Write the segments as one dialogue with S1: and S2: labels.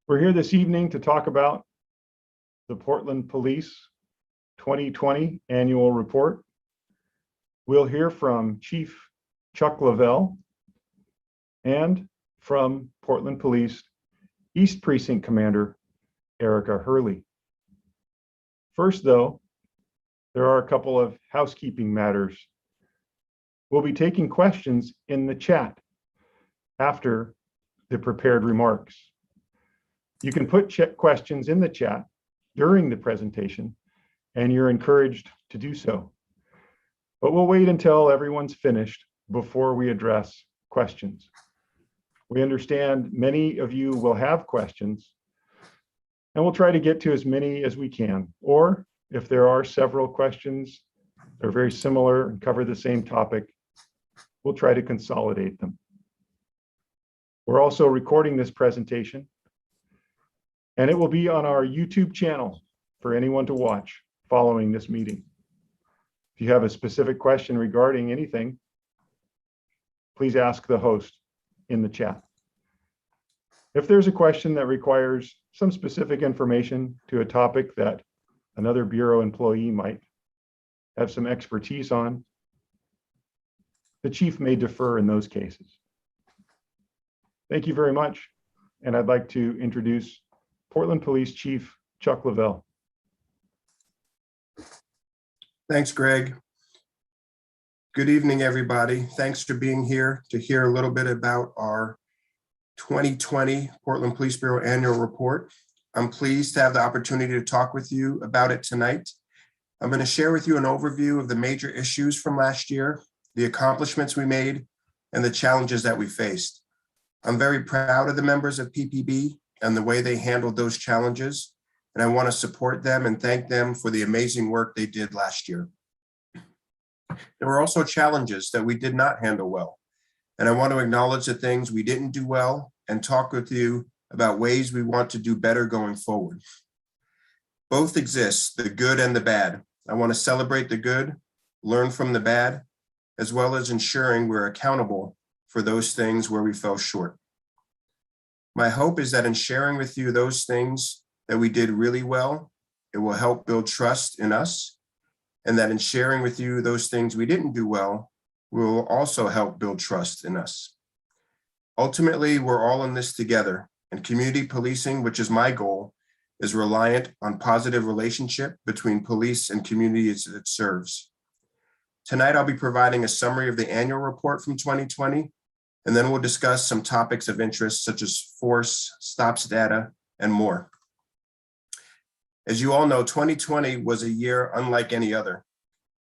S1: We're here this evening to talk about the Portland Police 2020 Annual Report. We'll hear from Chief Chuck Lavelle and from Portland Police East Precinct Commander Erica Hurley. First, though, there are a couple of housekeeping matters. We'll be taking questions in the chat after the prepared remarks. You can put questions in the chat during the presentation, and you're encouraged to do so. But we'll wait until everyone's finished before we address questions. We understand many of you will have questions, and we'll try to get to as many as we can. Or if there are several questions that are very similar and cover the same topic, we'll try to consolidate them. We're also recording this presentation, and it will be on our YouTube channel for anyone to watch following this meeting. If you have a specific question regarding anything, please ask the host in the chat. If there's a question that requires some specific information to a topic that another Bureau employee might have some expertise on, the chief may defer in those cases. Thank you very much, and I'd like to introduce Portland Police Chief Chuck Lavelle.
S2: Thanks, Greg. Good evening, everybody. Thanks for being here to hear a little bit about our 2020 Portland Police Bureau Annual Report. I'm pleased to have the opportunity to talk with you about it tonight. I'm going to share with you an overview of the major issues from last year, the accomplishments we made, and the challenges that we faced. I'm very proud of the members of PPB and the way they handled those challenges, and I want to support them and thank them for the amazing work they did last year. There were also challenges that we did not handle well, and I want to acknowledge the things we didn't do well and talk with you about ways we want to do better going forward. Both exist, the good and the bad. I want to celebrate the good, learn from the bad, as well as ensuring we're accountable for those things where we fell short. My hope is that in sharing with you those things that we did really well, it will help build trust in us, and that in sharing with you those things we didn't do well, will also help build trust in us. Ultimately, we're all in this together, and community policing, which is my goal, is reliant on positive relationship between police and communities it serves. Tonight, I'll be providing a summary of the annual report from 2020, and then we'll discuss some topics of interest such as force, stops data, and more. As you all know, 2020 was a year unlike any other.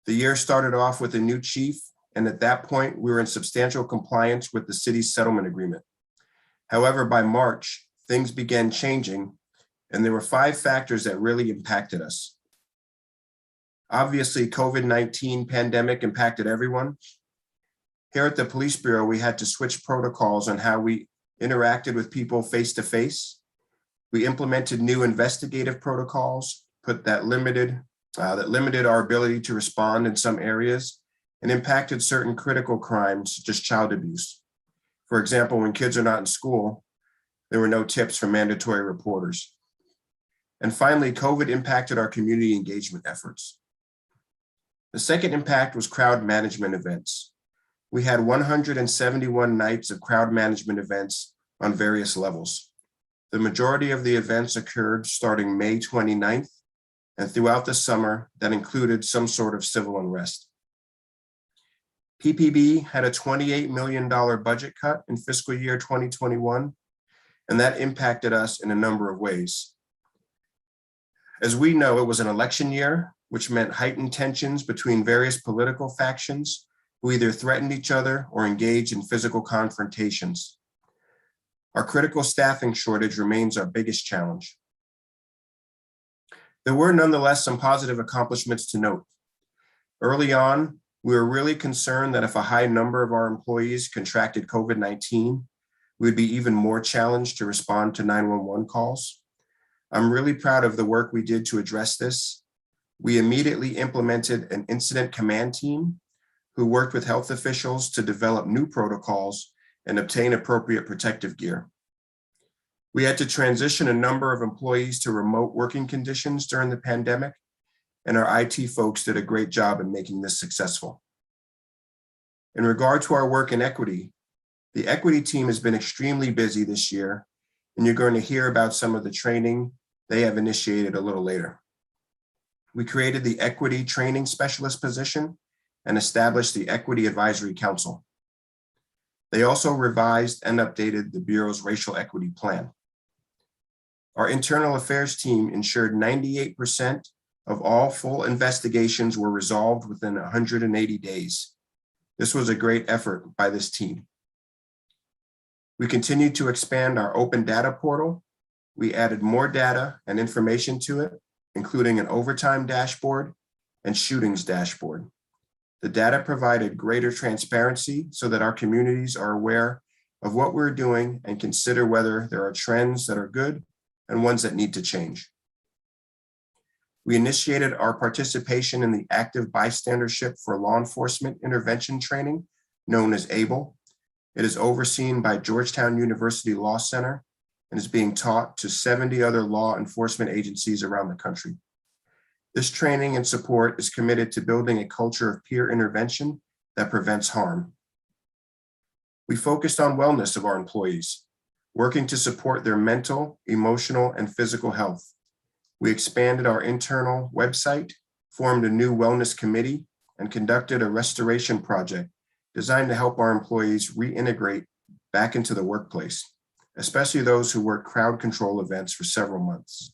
S2: The year started off with a new chief, and at that point, we were in substantial compliance with the city's settlement agreement. However, by March, things began changing, and there were 5 factors that really impacted us. Obviously, COVID-19 pandemic impacted everyone. Here at the Police Bureau, we had to switch protocols on how we interacted with people face-to-face. We implemented new investigative protocols, that limited our ability to respond in some areas and impacted certain critical crimes, such as child abuse. For example, when kids are not in school, there were no tips from mandatory reporters. And finally, COVID impacted our community engagement efforts. The second impact was crowd management events. We had 171 nights of crowd management events on various levels. The majority of the events occurred starting May 29th and throughout the summer that included some sort of civil unrest. PPB had a $28 million budget cut in fiscal year 2021, and that impacted us in a number of ways. As we know, it was an election year, which meant heightened tensions between various political factions who either threatened each other or engaged in physical confrontations. Our critical staffing shortage remains our biggest challenge. There were nonetheless some positive accomplishments to note. Early on, we were really concerned that if a high number of our employees contracted COVID-19, we would be even more challenged to respond to 911 calls. I'm really proud of the work we did to address this. We immediately implemented an incident command team who worked with health officials to develop new protocols and obtain appropriate protective gear. We had to transition a number of employees to remote working conditions during the pandemic, and our IT folks did a great job in making this successful. In regard to our work in equity, the equity team has been extremely busy this year, and you're going to hear about some of the training they have initiated a little later. We created the Equity Training Specialist position and established the Equity Advisory Council. They also revised and updated the Bureau's Racial Equity Plan. Our internal affairs team ensured 98% of all full investigations were resolved within 180 days. This was a great effort by this team. We continued to expand our open data portal. We added more data and information to it, including an overtime dashboard and shootings dashboard. The data provided greater transparency so that our communities are aware of what we're doing and consider whether there are trends that are good and ones that need to change. We initiated our participation in the Active Bystandership for Law Enforcement Intervention Training, known as ABLE. It is overseen by Georgetown University Law Center and is being taught to 70 other law enforcement agencies around the country. This training and support is committed to building a culture of peer intervention that prevents harm. We focused on wellness of our employees, working to support their mental, emotional, and physical health. We expanded our internal website, formed a new wellness committee, and conducted a restoration project designed to help our employees reintegrate back into the workplace, especially those who work crowd control events for several months.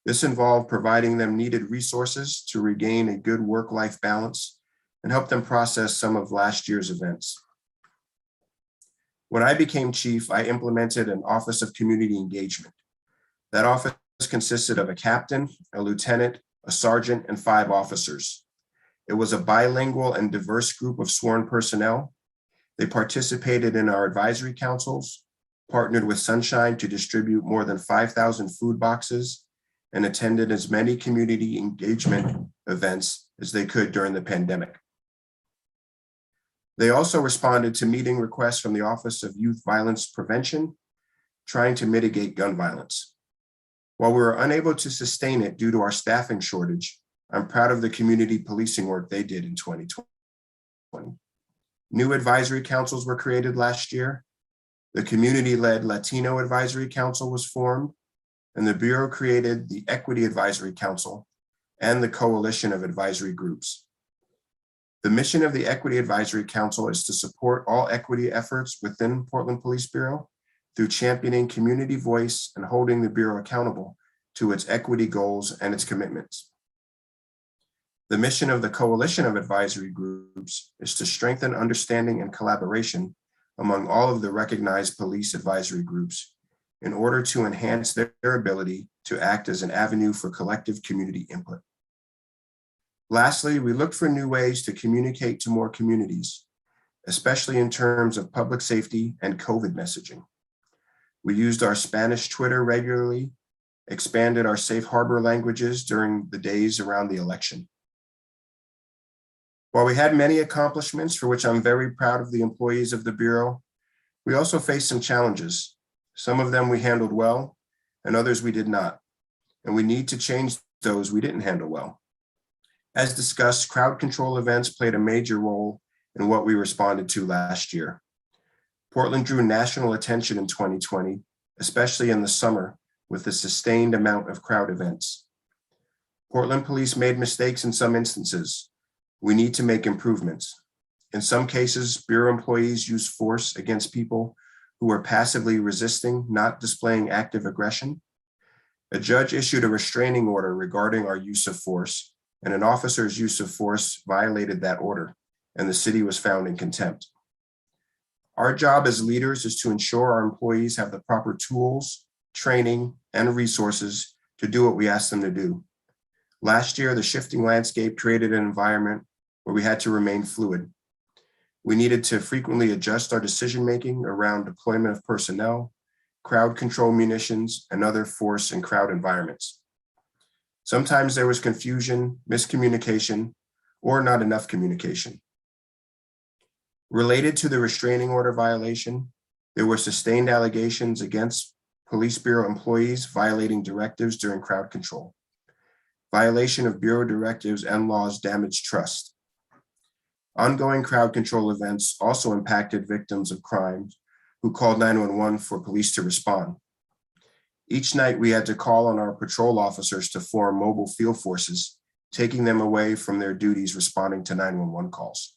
S2: This involved providing them needed resources to regain a good work-life balance and help them process some of last year's events. When I became chief, I implemented an Office of Community Engagement. That office consisted of a captain, a lieutenant, a sergeant, and 5 officers. It was a bilingual and diverse group of sworn personnel. They participated in our advisory councils, partnered with Sunshine to distribute more than 5,000 food boxes, and attended as many community engagement events as they could during the pandemic. They also responded to meeting requests from the Office of Youth Violence Prevention, trying to mitigate gun violence. While we were unable to sustain it due to our staffing shortage, I'm proud of the community policing work they did in 2020. New advisory councils were created last year. The community-led Latino Advisory Council was formed, and the Bureau created the Equity Advisory Council and the Coalition of Advisory Groups. The mission of the Equity Advisory Council is to support all equity efforts within Portland Police Bureau through championing community voice and holding the Bureau accountable to its equity goals and its commitments. The mission of the Coalition of Advisory Groups is to strengthen understanding and collaboration among all of the recognized police advisory groups in order to enhance their ability to act as an avenue for collective community input. Lastly, we look for new ways to communicate to more communities, especially in terms of public safety and COVID messaging. We used our Spanish Twitter regularly, expanded our safe harbor languages during the days around the election. While we had many accomplishments for which I'm very proud of the employees of the Bureau, we also faced some challenges. Some of them we handled well, and others we did not. And we need to change those we didn't handle well. As discussed, crowd control events played a major role in what we responded to last year. Portland drew national attention in 2020, especially in the summer, with a sustained amount of crowd events. Portland police made mistakes in some instances. We need to make improvements. In some cases, Bureau employees used force against people who were passively resisting, not displaying active aggression. A judge issued a restraining order regarding our use of force, and an officer's use of force violated that order, and the city was found in contempt. Our job as leaders is to ensure our employees have the proper tools, training, and resources to do what we ask them to do. Last year, the shifting landscape created an environment where we had to remain fluid. We needed to frequently adjust our decision-making around deployment of personnel, crowd control munitions, and other force and crowd environments. Sometimes there was confusion, miscommunication, or not enough communication. Related to the restraining order violation, there were sustained allegations against Police Bureau employees violating directives during crowd control. Violation of Bureau directives and laws damaged trust. Ongoing crowd control events also impacted victims of crimes who called 911 for police to respond. Each night we had to call on our patrol officers to form mobile field forces, taking them away from their duties responding to 911 calls.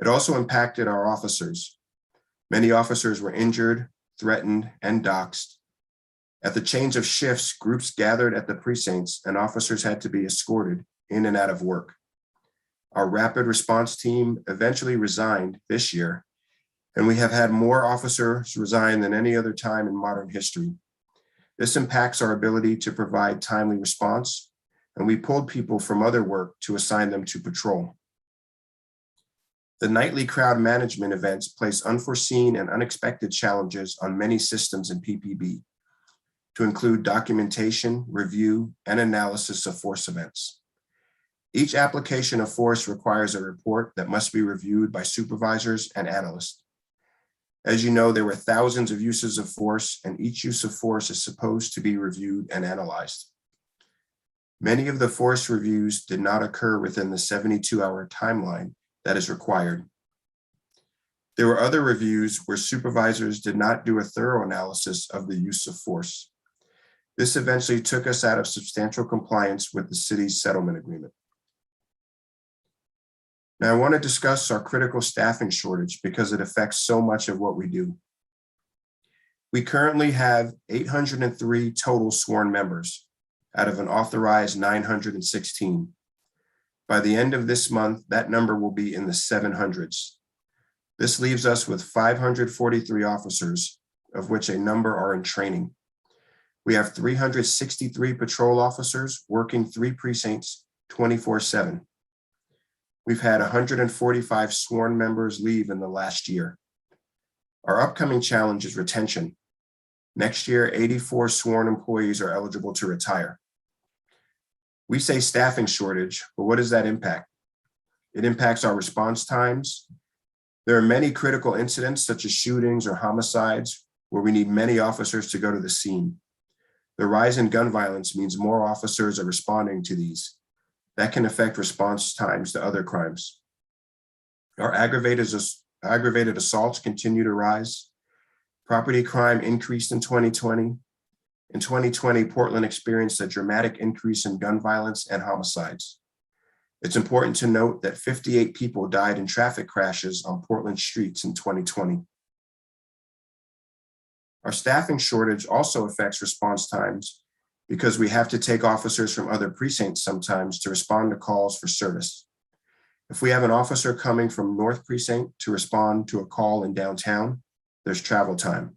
S2: It also impacted our officers. Many officers were injured, threatened, and doxxed. At the change of shifts, groups gathered at the precincts and officers had to be escorted in and out of work. Our rapid response team eventually resigned this year, and we have had more officers resign than any other time in modern history. This impacts our ability to provide timely response, and we pulled people from other work to assign them to patrol. The nightly crowd management events place unforeseen and unexpected challenges on many systems in PPB, to include documentation, review, and analysis of force events. Each application of force requires a report that must be reviewed by supervisors and analysts. As you know, there were thousands of uses of force, and each use of force is supposed to be reviewed and analyzed. Many of the force reviews did not occur within the 72-hour timeline that is required. There were other reviews where supervisors did not do a thorough analysis of the use of force. This eventually took us out of substantial compliance with the city's settlement agreement. Now I want to discuss our critical staffing shortage because it affects so much of what we do. We currently have 803 total sworn members out of an authorized 916. By the end of this month, that number will be in the 700s. This leaves us with 543 officers, of which a number are in training. We have 363 patrol officers working 3 precincts 24/7. We've had 145 sworn members leave in the last year. Our upcoming challenge is retention. Next year, 84 sworn employees are eligible to retire. We say staffing shortage, but what does that impact? It impacts our response times. There are many critical incidents such as shootings or homicides where we need many officers to go to the scene. The rise in gun violence means more officers are responding to these. That can affect response times to other crimes. Our aggravated assaults continue to rise. Property crime increased in 2020. In 2020, Portland experienced a dramatic increase in gun violence and homicides. It's important to note that 58 people died in traffic crashes on Portland streets in 2020. Our staffing shortage also affects response times because we have to take officers from other precincts sometimes to respond to calls for service. If we have an officer coming from North Precinct to respond to a call in downtown, there's travel time.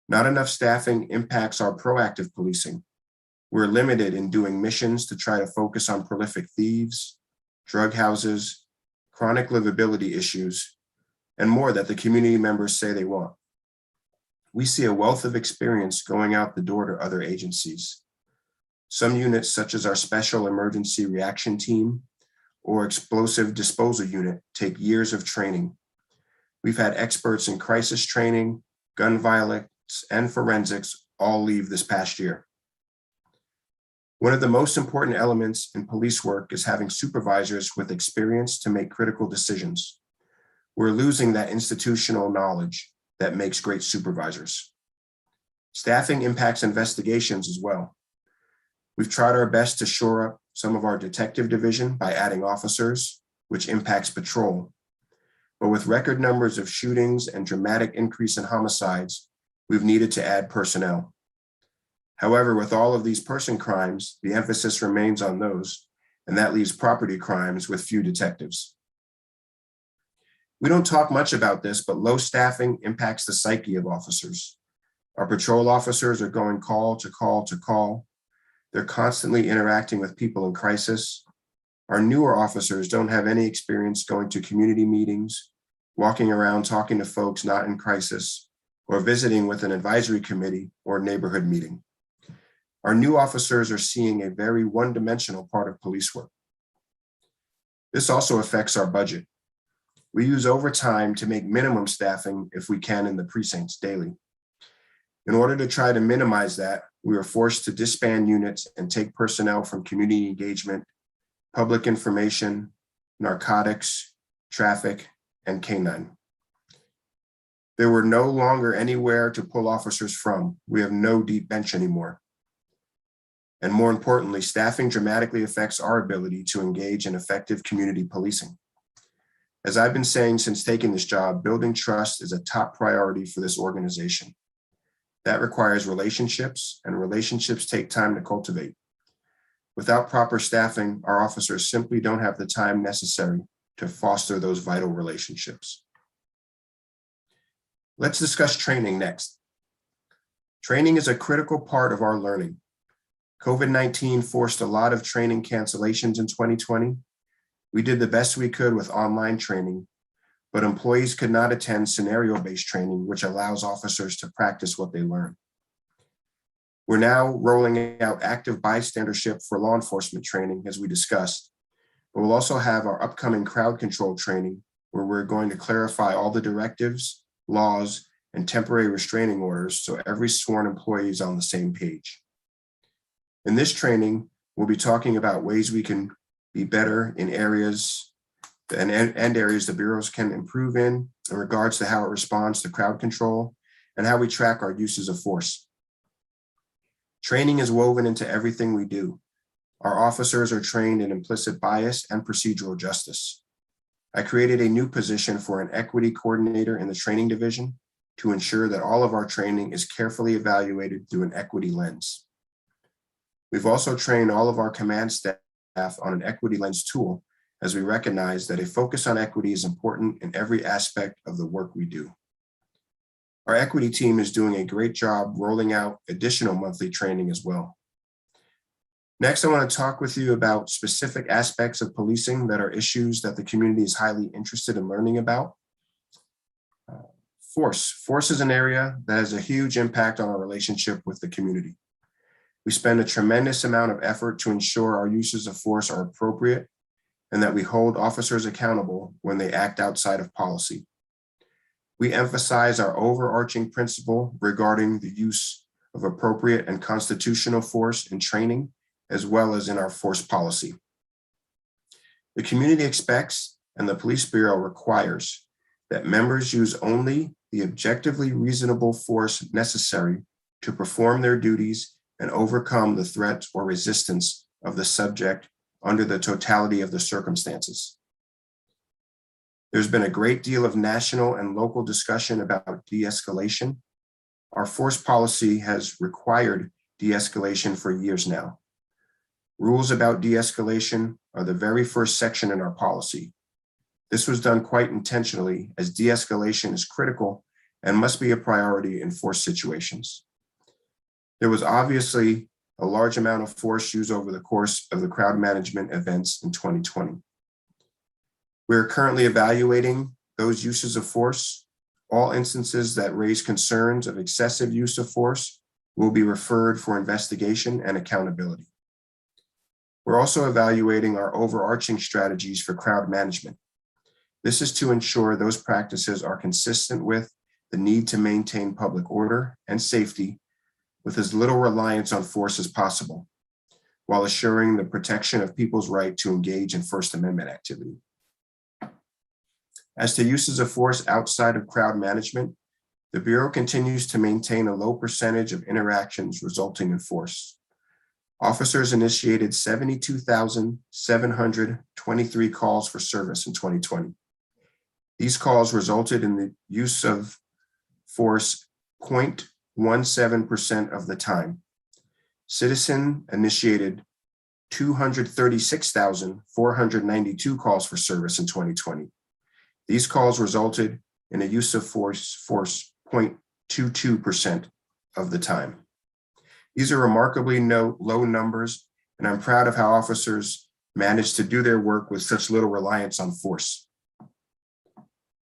S2: Not enough staffing impacts our proactive policing. We're limited in doing missions to try to focus on prolific thieves, drug houses, chronic livability issues, and more that the community members say they want. We see a wealth of experience going out the door to other agencies. Some units, such as our Special Emergency Reaction Team or Explosive Disposal Unit, take years of training. We've had experts in crisis training, gun violence, and forensics all leave this past year. One of the most important elements in police work is having supervisors with experience to make critical decisions. We're losing that institutional knowledge that makes great supervisors. Staffing impacts investigations as well. We've tried our best to shore up some of our detective division by adding officers, which impacts patrol. But with record numbers of shootings and dramatic increase in homicides, we've needed to add personnel. However, with all of these person crimes, the emphasis remains on those, and that leaves property crimes with few detectives. We don't talk much about this, but low staffing impacts the psyche of officers. Our patrol officers are going call to call to call. They're constantly interacting with people in crisis. Our newer officers don't have any experience going to community meetings, walking around talking to folks not in crisis, or visiting with an advisory committee or neighborhood meeting. Our new officers are seeing a very one-dimensional part of police work. This also affects our budget. We use overtime to make minimum staffing if we can in the precincts daily. In order to try to minimize that, we were forced to disband units and take personnel from community engagement, public information, narcotics, traffic, and canine. There were no longer anywhere to pull officers from. We have no deep bench anymore. And more importantly, staffing dramatically affects our ability to engage in effective community policing. As I've been saying since taking this job, building trust is a top priority for this organization. That requires relationships, and relationships take time to cultivate. Without proper staffing, our officers simply don't have the time necessary to foster those vital relationships. Let's discuss training next. Training is a critical part of our learning. COVID-19 forced a lot of training cancellations in 2020. We did the best we could with online training, but employees could not attend scenario-based training, which allows officers to practice what they learn. We're now rolling out active bystandership for law enforcement training, as we discussed, but we'll also have our upcoming crowd control training, where we're going to clarify all the directives, laws, and temporary restraining orders so every sworn employee is on the same page. In this training, we'll be talking about ways we can be better in areas and areas the bureaus can improve in regards to how it responds to crowd control and how we track our uses of force. Training is woven into everything we do. Our officers are trained in implicit bias and procedural justice. I created a new position for an equity coordinator in the training division to ensure that all of our training is carefully evaluated through an equity lens. We've also trained all of our command staff on an equity lens tool, as we recognize that a focus on equity is important in every aspect of the work we do. Our equity team is doing a great job rolling out additional monthly training as well. Next, I want to talk with you about specific aspects of policing that are issues that the community is highly interested in learning about. Force. Force is an area that has a huge impact on our relationship with the community. We spend a tremendous amount of effort to ensure our uses of force are appropriate and that we hold officers accountable when they act outside of policy. We emphasize our overarching principle regarding the use of appropriate and constitutional force in training, as well as in our force policy. The community expects, and the Police Bureau requires, that members use only the objectively reasonable force necessary to perform their duties and overcome the threat or resistance of the subject under the totality of the circumstances. There's been a great deal of national and local discussion about de-escalation. Our force policy has required de-escalation for years now. Rules about de-escalation are the very first section in our policy. This was done quite intentionally, as de-escalation is critical and must be a priority in force situations. There was obviously a large amount of force used over the course of the crowd management events in 2020. We are currently evaluating those uses of force. All instances that raise concerns of excessive use of force will be referred for investigation and accountability. We're also evaluating our overarching strategies for crowd management. This is to ensure those practices are consistent with the need to maintain public order and safety with as little reliance on force as possible, while assuring the protection of people's right to engage in First Amendment activity. As to uses of force outside of crowd management, the Bureau continues to maintain a low percentage of interactions resulting in force. Officers initiated 72,723 calls for service in 2020. These calls resulted in the use of force 0.17% of the time. Citizen initiated 236,492 calls for service in 2020. These calls resulted in a use of force 0.22% of the time. These are remarkably low numbers, and I'm proud of how officers managed to do their work with such little reliance on force.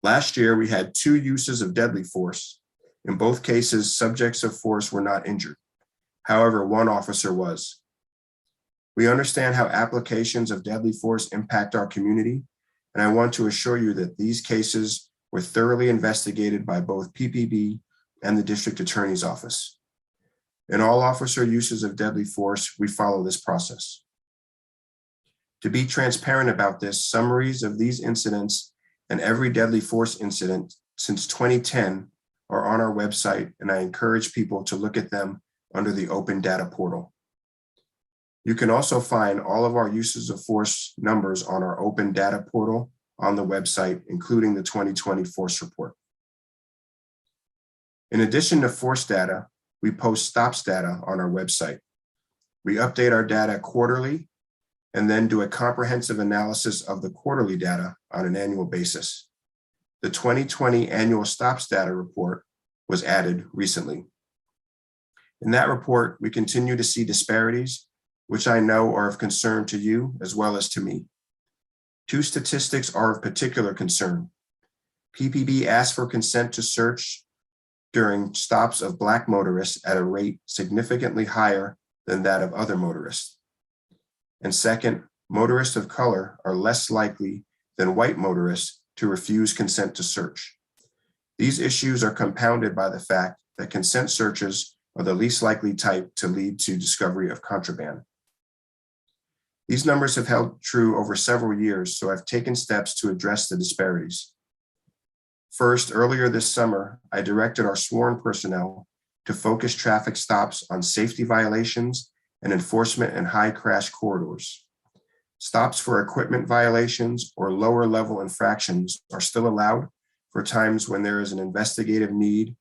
S2: Last year, we had 2 uses of deadly force. In both cases, subjects of force were not injured. However, 1 officer was. We understand how applications of deadly force impact our community, and I want to assure you that these cases were thoroughly investigated by both PPB and the District Attorney's Office. In all officer uses of deadly force, we follow this process. To be transparent about this, summaries of these incidents and every deadly force incident since 2010 are on our website, and I encourage people to look at them under the Open Data portal. You can also find all of our uses of force numbers on our Open Data portal on the website, including the 2020 force report. In addition to force data, we post stops data on our website. We update our data quarterly and then do a comprehensive analysis of the quarterly data on an annual basis. The 2020 annual stops data report was added recently. In that report, we continue to see disparities, which I know are of concern to you as well as to me. Two statistics are of particular concern. PPB asked for consent to search during stops of Black motorists at a rate significantly higher than that of other motorists. And second, motorists of color are less likely than white motorists to refuse consent to search. These issues are compounded by the fact that consent searches are the least likely type to lead to discovery of contraband. These numbers have held true over several years, so I've taken steps to address the disparities. First, earlier this summer, I directed our sworn personnel to focus traffic stops on safety violations and enforcement in high crash corridors. Stops for equipment violations or lower level infractions are still allowed for times when there is an investigative need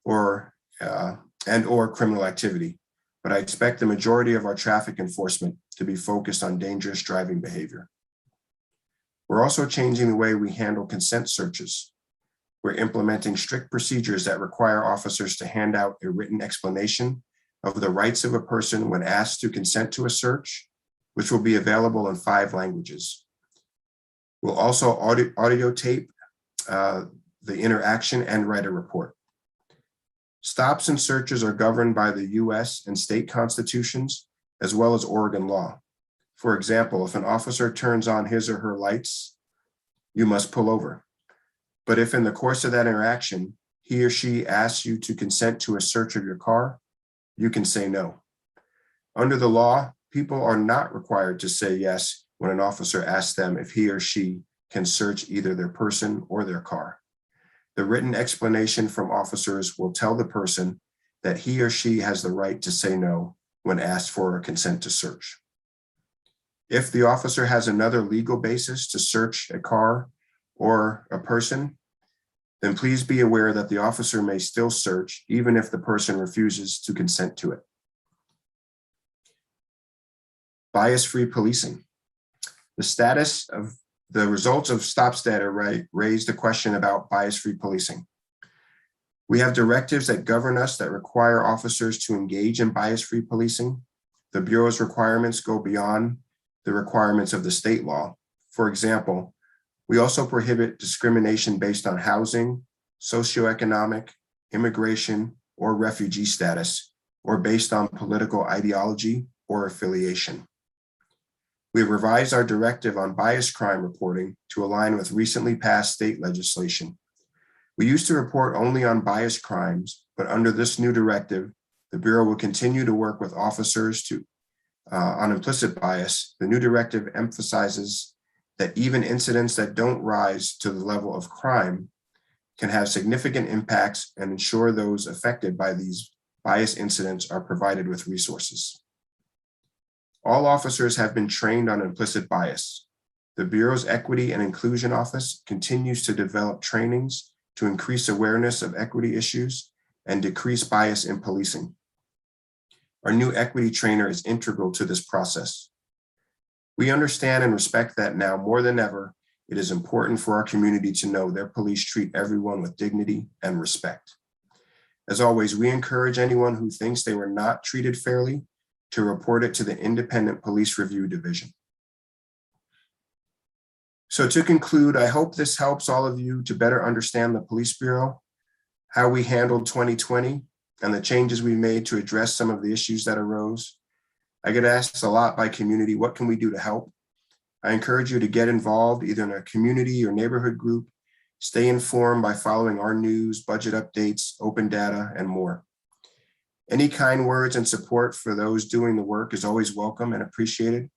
S2: or criminal activity, but I expect the majority of our traffic enforcement to be focused on dangerous driving behavior. We're also changing the way we handle consent searches. We're implementing strict procedures that require officers to hand out a written explanation of the rights of a person when asked to consent to a search, which will be available in 5 languages. We'll also audio tape the interaction and write a report. Stops and searches are governed by the US and state constitutions, as well as Oregon law. For example, if an officer turns on his or her lights, you must pull over. But if in the course of that interaction, he or she asks you to consent to a search of your car, you can say no. Under the law, people are not required to say yes when an officer asks them if he or she can search either their person or their car. The written explanation from officers will tell the person that he or she has the right to say no when asked for a consent to search. If the officer has another legal basis to search a car or a person, then please be aware that the officer may still search even if the person refuses to consent to it. Bias-free policing. The status of the results of stops data raised a question about bias-free policing. We have directives that govern us that require officers to engage in bias-free policing. The Bureau's requirements go beyond the requirements of the state law. For example, we also prohibit discrimination based on housing, socioeconomic, immigration, or refugee status, or based on political ideology or affiliation. We have revised our directive on bias crime reporting to align with recently passed state legislation. We used to report only on bias crimes, but under this new directive, the Bureau will continue to work with officers on implicit bias. The new directive emphasizes that even incidents that don't rise to the level of crime can have significant impacts and ensure those affected by these bias incidents are provided with resources. All officers have been trained on implicit bias. The Bureau's Equity and Inclusion Office continues to develop trainings to increase awareness of equity issues and decrease bias in policing. Our new equity trainer is integral to this process. We understand and respect that now more than ever, it is important for our community to know their police treat everyone with dignity and respect. As always, we encourage anyone who thinks they were not treated fairly to report it to the Independent Police Review Division. So to conclude, I hope this helps all of you to better understand the Police Bureau, how we handled 2020, and the changes we made to address some of the issues that arose. I get asked a lot by community, what can we do to help? I encourage you to get involved either in a community or neighborhood group Stay informed by following our news, budget updates, open data, and more. Any kind words and support for those doing the work is always welcome and appreciated.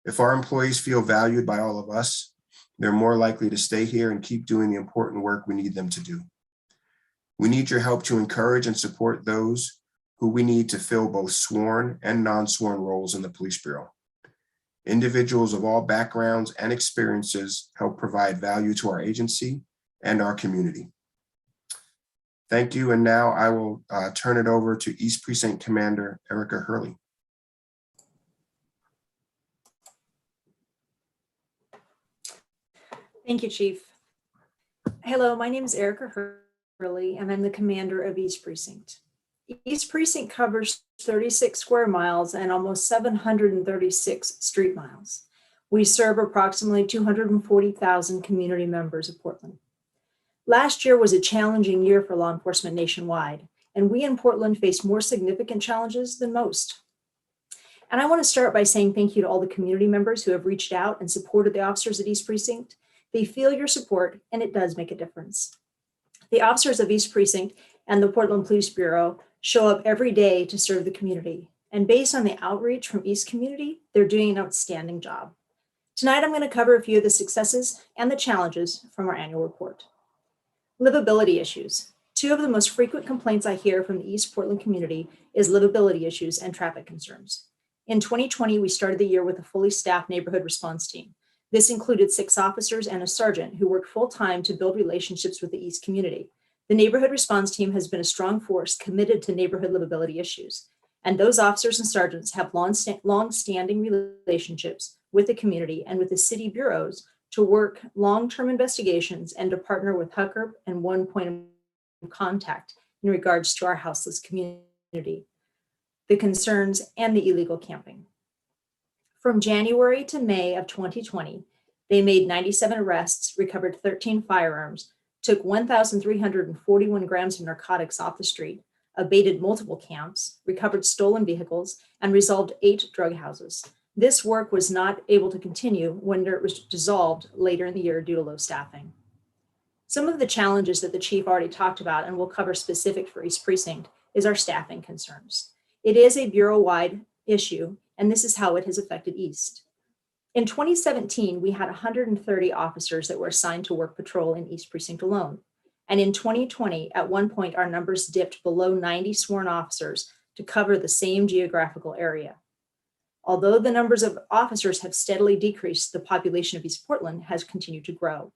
S2: If our employees feel valued by all of us, they're more likely to stay here and keep doing the important work we need them to do. We need your help to encourage and support those who we need to fill both sworn and non-sworn roles in the Police Bureau. Individuals of all backgrounds and experiences help provide value to our agency and our community. Thank you, and now I will turn it over to East Precinct Commander Erica Hurley.
S3: Thank you, Chief. Hello, my name is Erica Hurley, and I'm the commander of East Precinct. East Precinct covers 36 square miles and almost 736 street miles. We serve approximately 240,000 community members of Portland. Last year was a challenging year for law enforcement nationwide, and we in Portland faced more significant challenges than most. And I want to start by saying thank you to all the community members who have reached out and supported the officers at East Precinct. They feel your support, and it does make a difference. The officers of East Precinct and the Portland Police Bureau show up every day to serve the community. And based on the outreach from East community, they're doing an outstanding job. Tonight, I'm going to cover a few of the successes and the challenges from our annual report. Livability issues. Two of the most frequent complaints I hear from the East Portland community is livability issues and traffic concerns. In 2020, we started the year with a fully staffed neighborhood response team. This included 6 officers and a sergeant who worked full-time to build relationships with the East community. The neighborhood response team has been a strong force committed to neighborhood livability issues. And those officers and sergeants have long-standing relationships with the community and with the city bureaus to work long-term investigations and to partner with HUCRP and one point of contact in regards to our houseless community, the concerns, and the illegal camping. From January to May of 2020, they made 97 arrests, recovered 13 firearms, took 1,341 grams of narcotics off the street, abated multiple camps, recovered stolen vehicles, and resolved 8 drug houses. This work was not able to continue when it was dissolved later in the year due to low staffing. Some of the challenges that the chief already talked about and we'll cover specific for East Precinct is our staffing concerns. It is a bureau-wide issue, and this is how it has affected East. In 2017, we had 130 officers that were assigned to work patrol in East Precinct alone. And in 2020, at one point, our numbers dipped below 90 sworn officers to cover the same geographical area. Although the numbers of officers have steadily decreased, the population of East Portland has continued to grow.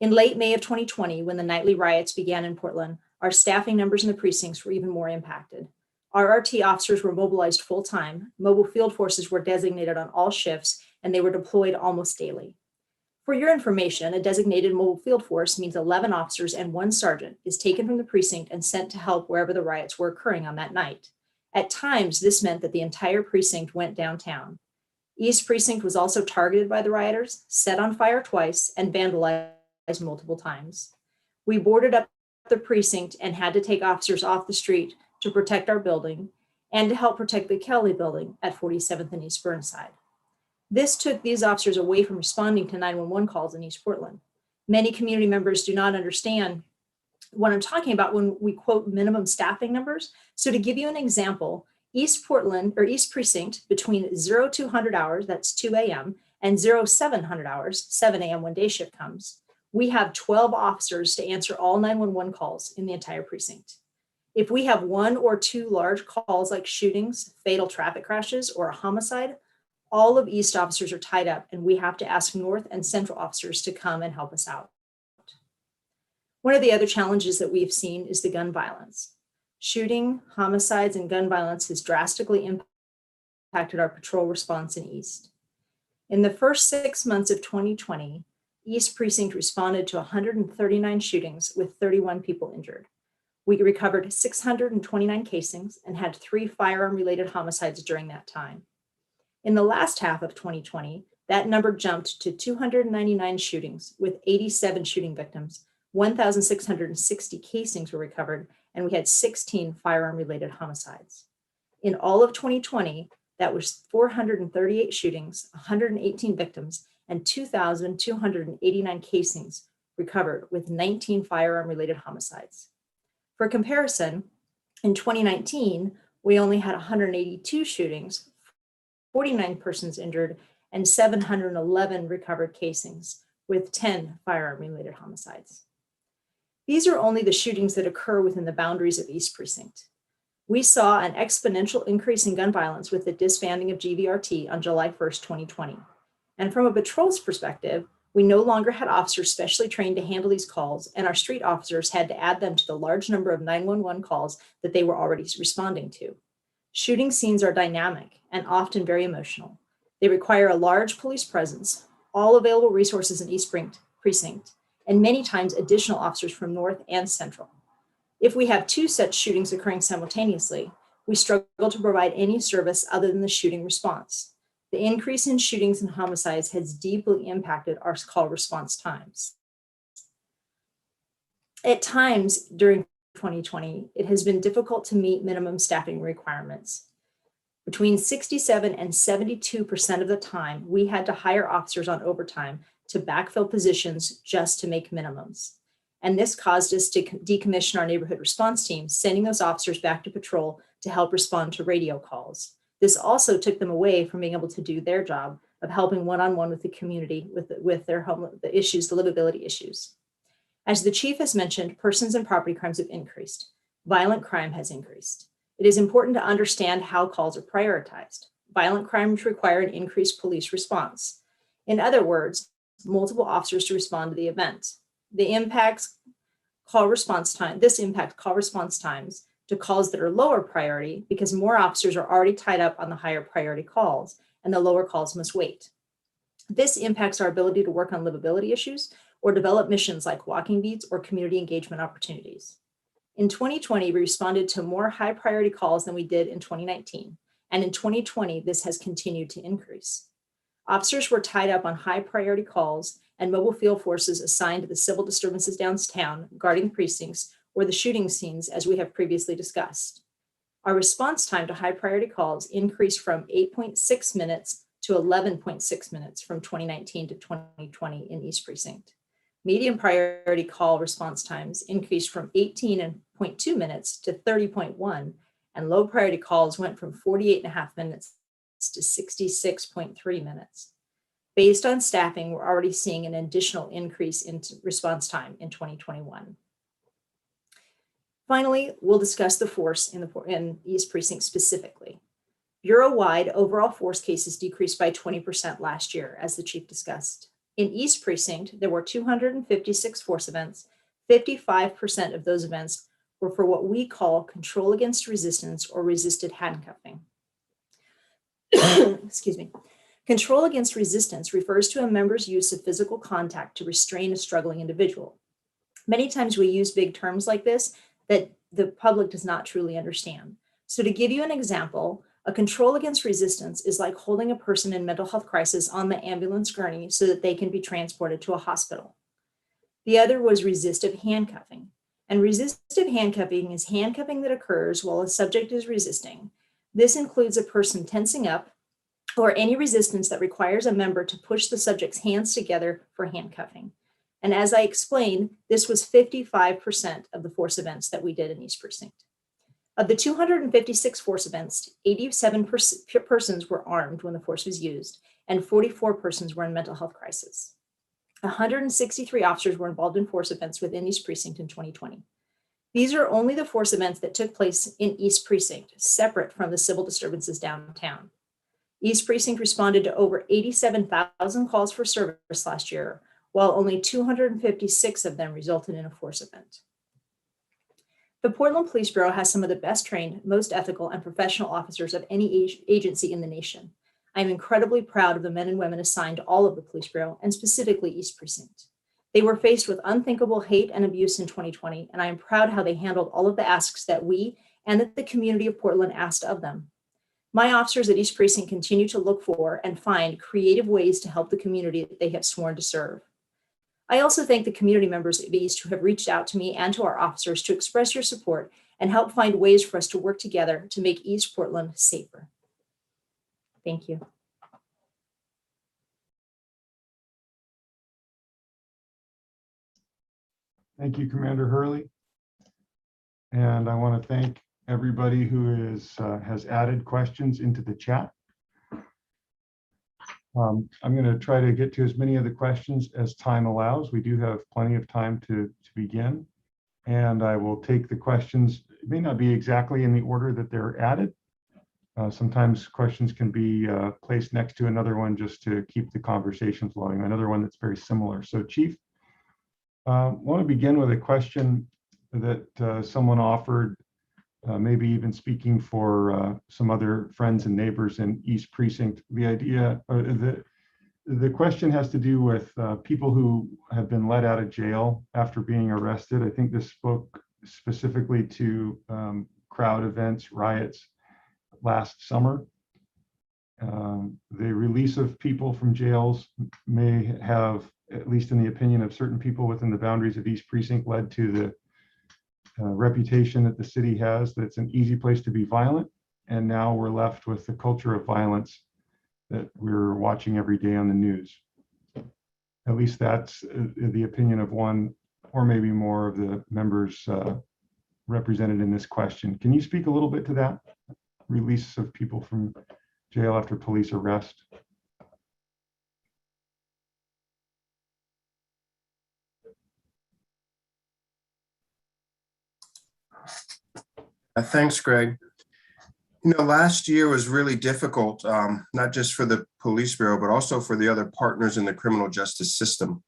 S3: In late May of 2020, when the nightly riots began in Portland, our staffing numbers in the precincts were even more impacted. Our RT officers were mobilized full-time, mobile field forces were designated on all shifts, and they were deployed almost daily. For your information, a designated mobile field force means 11 officers and 1 sergeant is taken from the precinct and sent to help wherever the riots were occurring on that night. At times, this meant that the entire precinct went downtown. East Precinct was also targeted by the rioters, set on fire twice, and vandalized multiple times. We boarded up the precinct and had to take officers off the street to protect our building and to help protect the Kelly building at 47th and East Burnside. This took these officers away from responding to 911 calls in East Portland. Many community members do not understand what I'm talking about when we quote minimum staffing numbers. So to give you an example, East Portland or East Precinct between 0200 hours, that's 2 a.m., and 0700 hours, 7 a.m. when day shift comes, we have 12 officers to answer all 911 calls in the entire precinct. If we have 1 or 2 large calls like shootings, fatal traffic crashes, or a homicide, all of East officers are tied up and we have to ask North and Central officers to come and help us out. One of the other challenges that we've seen is the gun violence. Shooting, homicides, and gun violence has drastically impacted our patrol response in East. In the first 6 months of 2020, East Precinct responded to 139 shootings with 31 people injured. We recovered 629 casings and had 3 firearm-related homicides during that time. In the last half of 2020, that number jumped to 299 shootings with 87 shooting victims, 1,660 casings were recovered, and we had 16 firearm-related homicides. In all of 2020, that was 438 shootings, 118 victims, and 2,289 casings recovered with 19 firearm-related homicides. For comparison, in 2019, we only had 182 shootings, 49 persons injured, and 711 recovered casings, with 10 firearm-related homicides. These are only the shootings that occur within the boundaries of East Precinct. We saw an exponential increase in gun violence with the disbanding of GVRT on July 1st, 2020. And from a patrol's perspective, we no longer had officers specially trained to handle these calls, and our street officers had to add them to the large number of 911 calls that they were already responding to. Shooting scenes are dynamic and often very emotional. They require a large police presence, all available resources in East Precinct, and many times additional officers from North and Central. If we have two such shootings occurring simultaneously, we struggle to provide any service other than the shooting response. The increase in shootings and homicides has deeply impacted our call response times. At times during 2020, it has been difficult to meet minimum staffing requirements. Between 67 and 72% of the time, we had to hire officers on overtime to backfill positions just to make minimums. And this caused us to decommission our neighborhood response team, sending those officers back to patrol to help respond to radio calls. This also took them away from being able to do their job of helping one-on-one with the community with their the issues, the livability issues. As the chief has mentioned, persons and property crimes have increased. Violent crime has increased. It is important to understand how calls are prioritized. Violent crimes require an increased police response. In other words, multiple officers to respond to the event. This impacts call response times to calls that are lower priority because more officers are already tied up on the higher priority calls and the lower calls must wait. This impacts our ability to work on livability issues or develop missions like walking beats or community engagement opportunities. In 2020, we responded to more high priority calls than we did in 2019. And in 2020, this has continued to increase. Officers were tied up on high priority calls and mobile field forces assigned to the civil disturbances downtown, guarding the precincts, or the shooting scenes, as we have previously discussed. Our response time to high priority calls increased from 8.6 minutes to 11.6 minutes from 2019 to 2020 in East Precinct. Medium priority call response times increased from 18.2 minutes to 30.1, and low priority calls went from 48.5 minutes to 66.3 minutes. Based on staffing, we're already seeing an additional increase in response time in 2021. Finally, we'll discuss the force in East Precinct specifically. Bureau-wide overall force cases decreased by 20% last year, as the chief discussed. In East Precinct, there were 256 force events. 55% of those events were for what we call control against resistance or resisted handcuffing. Excuse me. Control against resistance refers to a member's use of physical contact to restrain a struggling individual. Many times we use big terms like this that the public does not truly understand. So to give you an example, a control against resistance is like holding a person in mental health crisis on the ambulance gurney so that they can be transported to a hospital. The other was resistive handcuffing. And resistive handcuffing is handcuffing that occurs while a subject is resisting. This includes a person tensing up or any resistance that requires a member to push the subject's hands together for handcuffing. And as I explained, this was 55% of the force events that we did in East Precinct. Of the 256 force events, 87 persons were armed when the force was used, and 44 persons were in mental health crisis. 163 officers were involved in force events within East Precinct in 2020. These are only the force events that took place in East Precinct, separate from the civil disturbances downtown. East Precinct responded to over 87,000 calls for service last year, while only 256 of them resulted in a force event. The Portland Police Bureau has some of the best trained, most ethical, and professional officers of any agency in the nation. I am incredibly proud of the men and women assigned to all of the Police Bureau, and specifically East Precinct. They were faced with unthinkable hate and abuse in 2020, and I am proud how they handled all of the asks that we and that the community of Portland asked of them. My officers at East Precinct continue to look for and find creative ways to help the community that they have sworn to serve. I also thank the community members of East who have reached out to me and to our officers to express your support and help find ways for us to work together to make East Portland safer. Thank you.
S1: Thank you, Commander Hurley. And I want to thank everybody who has added questions into the chat. I'm going to try to get to as many of the questions as time allows. We do have plenty of time to begin. And I will take the questions. It may not be exactly in the order that they're added. Sometimes questions can be placed next to another one just to keep the conversation flowing. Another one that's very similar. So Chief, I want to begin with a question that someone offered, maybe even speaking for some other friends and neighbors in East Precinct. The idea, the question has to do with people who have been let out of jail after being arrested. I think this spoke specifically to crowd events, riots last summer. The release of people from jails may have, at least in the opinion of certain people within the boundaries of East Precinct, led to the reputation that the city has, that it's an easy place to be violent. And now we're left with the culture of violence that we're watching every day on the news. At least that's the opinion of one or maybe more of the members represented in this question. Can you speak a little bit to that? Release of people from jail after police arrest?
S2: Thanks, Greg. You know, last year was really difficult, not just for the police bureau, but also for the other partners in the criminal justice system.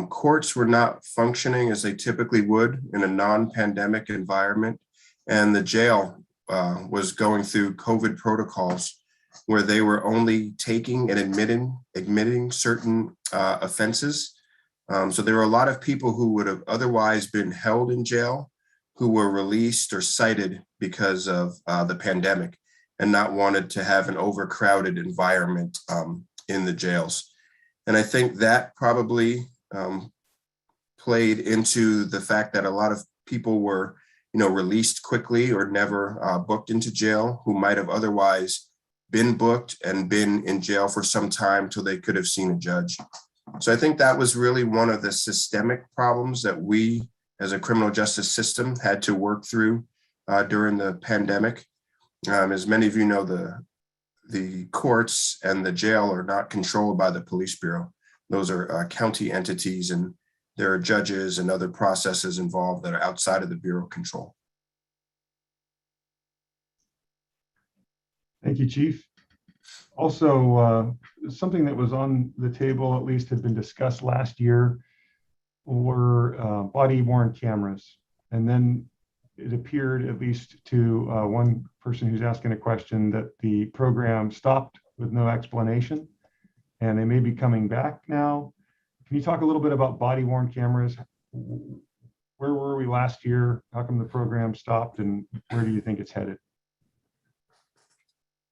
S2: Courts were not functioning as they typically would in a non-pandemic environment, and the jail was going through COVID protocols where they were only taking and admitting certain offenses. So there were a lot of people who would have otherwise been held in jail who were released or cited because of the pandemic and not wanted to have an overcrowded environment in the jails. And I think that probably played into the fact that a lot of people were, released quickly or never booked into jail, who might have otherwise been booked and been in jail for some time till they could have seen a judge. So I think that was really one of the systemic problems that we as a criminal justice system had to work through during the pandemic. As many of you know, the courts and the jail are not controlled by the police bureau. Those are county entities, and there are judges and other processes involved that are outside of the bureau control.
S1: Thank you, Chief. Also, something that was on the table, at least had been discussed last year, were body-worn cameras. And then it appeared, at least to one person who's asking a question, that the program stopped with no explanation, and they may be coming back now. Can you talk a little bit about body-worn cameras? Where were we last year? How come the program stopped, and where do you think it's headed?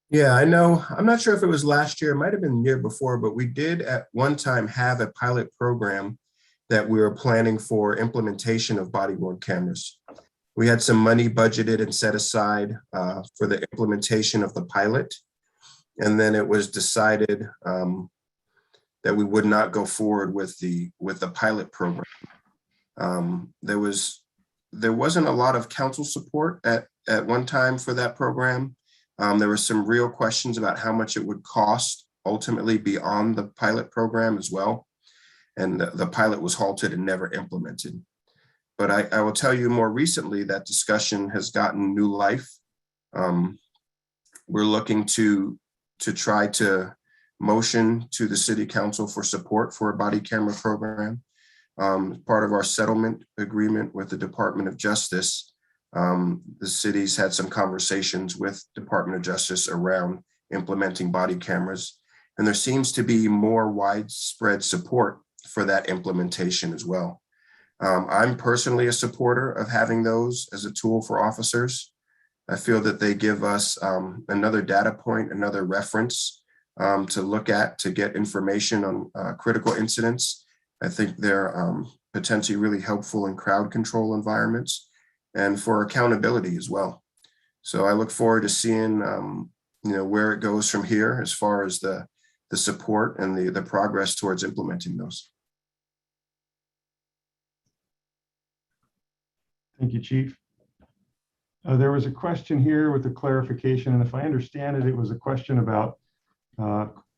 S2: Yeah, I know. I'm not sure if it was last year, it might have been the year before, but we did at one time have a pilot program that we were planning for implementation of body-worn cameras. We had some money budgeted and set aside for the implementation of the pilot. And then it was decided that we would not go forward with the pilot program. There wasn't a lot of council support at one time for that program. There were some real questions about how much it would cost ultimately beyond the pilot program as well. And the pilot was halted and never implemented. But I will tell you, more recently, that discussion has gotten new life. We're looking to try to motion to the city council for support for a body camera program. Part of our settlement agreement with the Department of Justice, the city's had some conversations with Department of Justice around implementing body cameras. And there seems to be more widespread support for that implementation as well. I'm personally a supporter of having those as a tool for officers. I feel that they give us another data point, another reference to look at to get information on critical incidents. I think they're potentially really helpful in crowd control environments and for accountability as well. So I look forward to seeing where it goes from here as far as the support and the progress towards implementing those.
S1: Thank you, Chief. There was a question here with a clarification, and if I understand it, it was a question about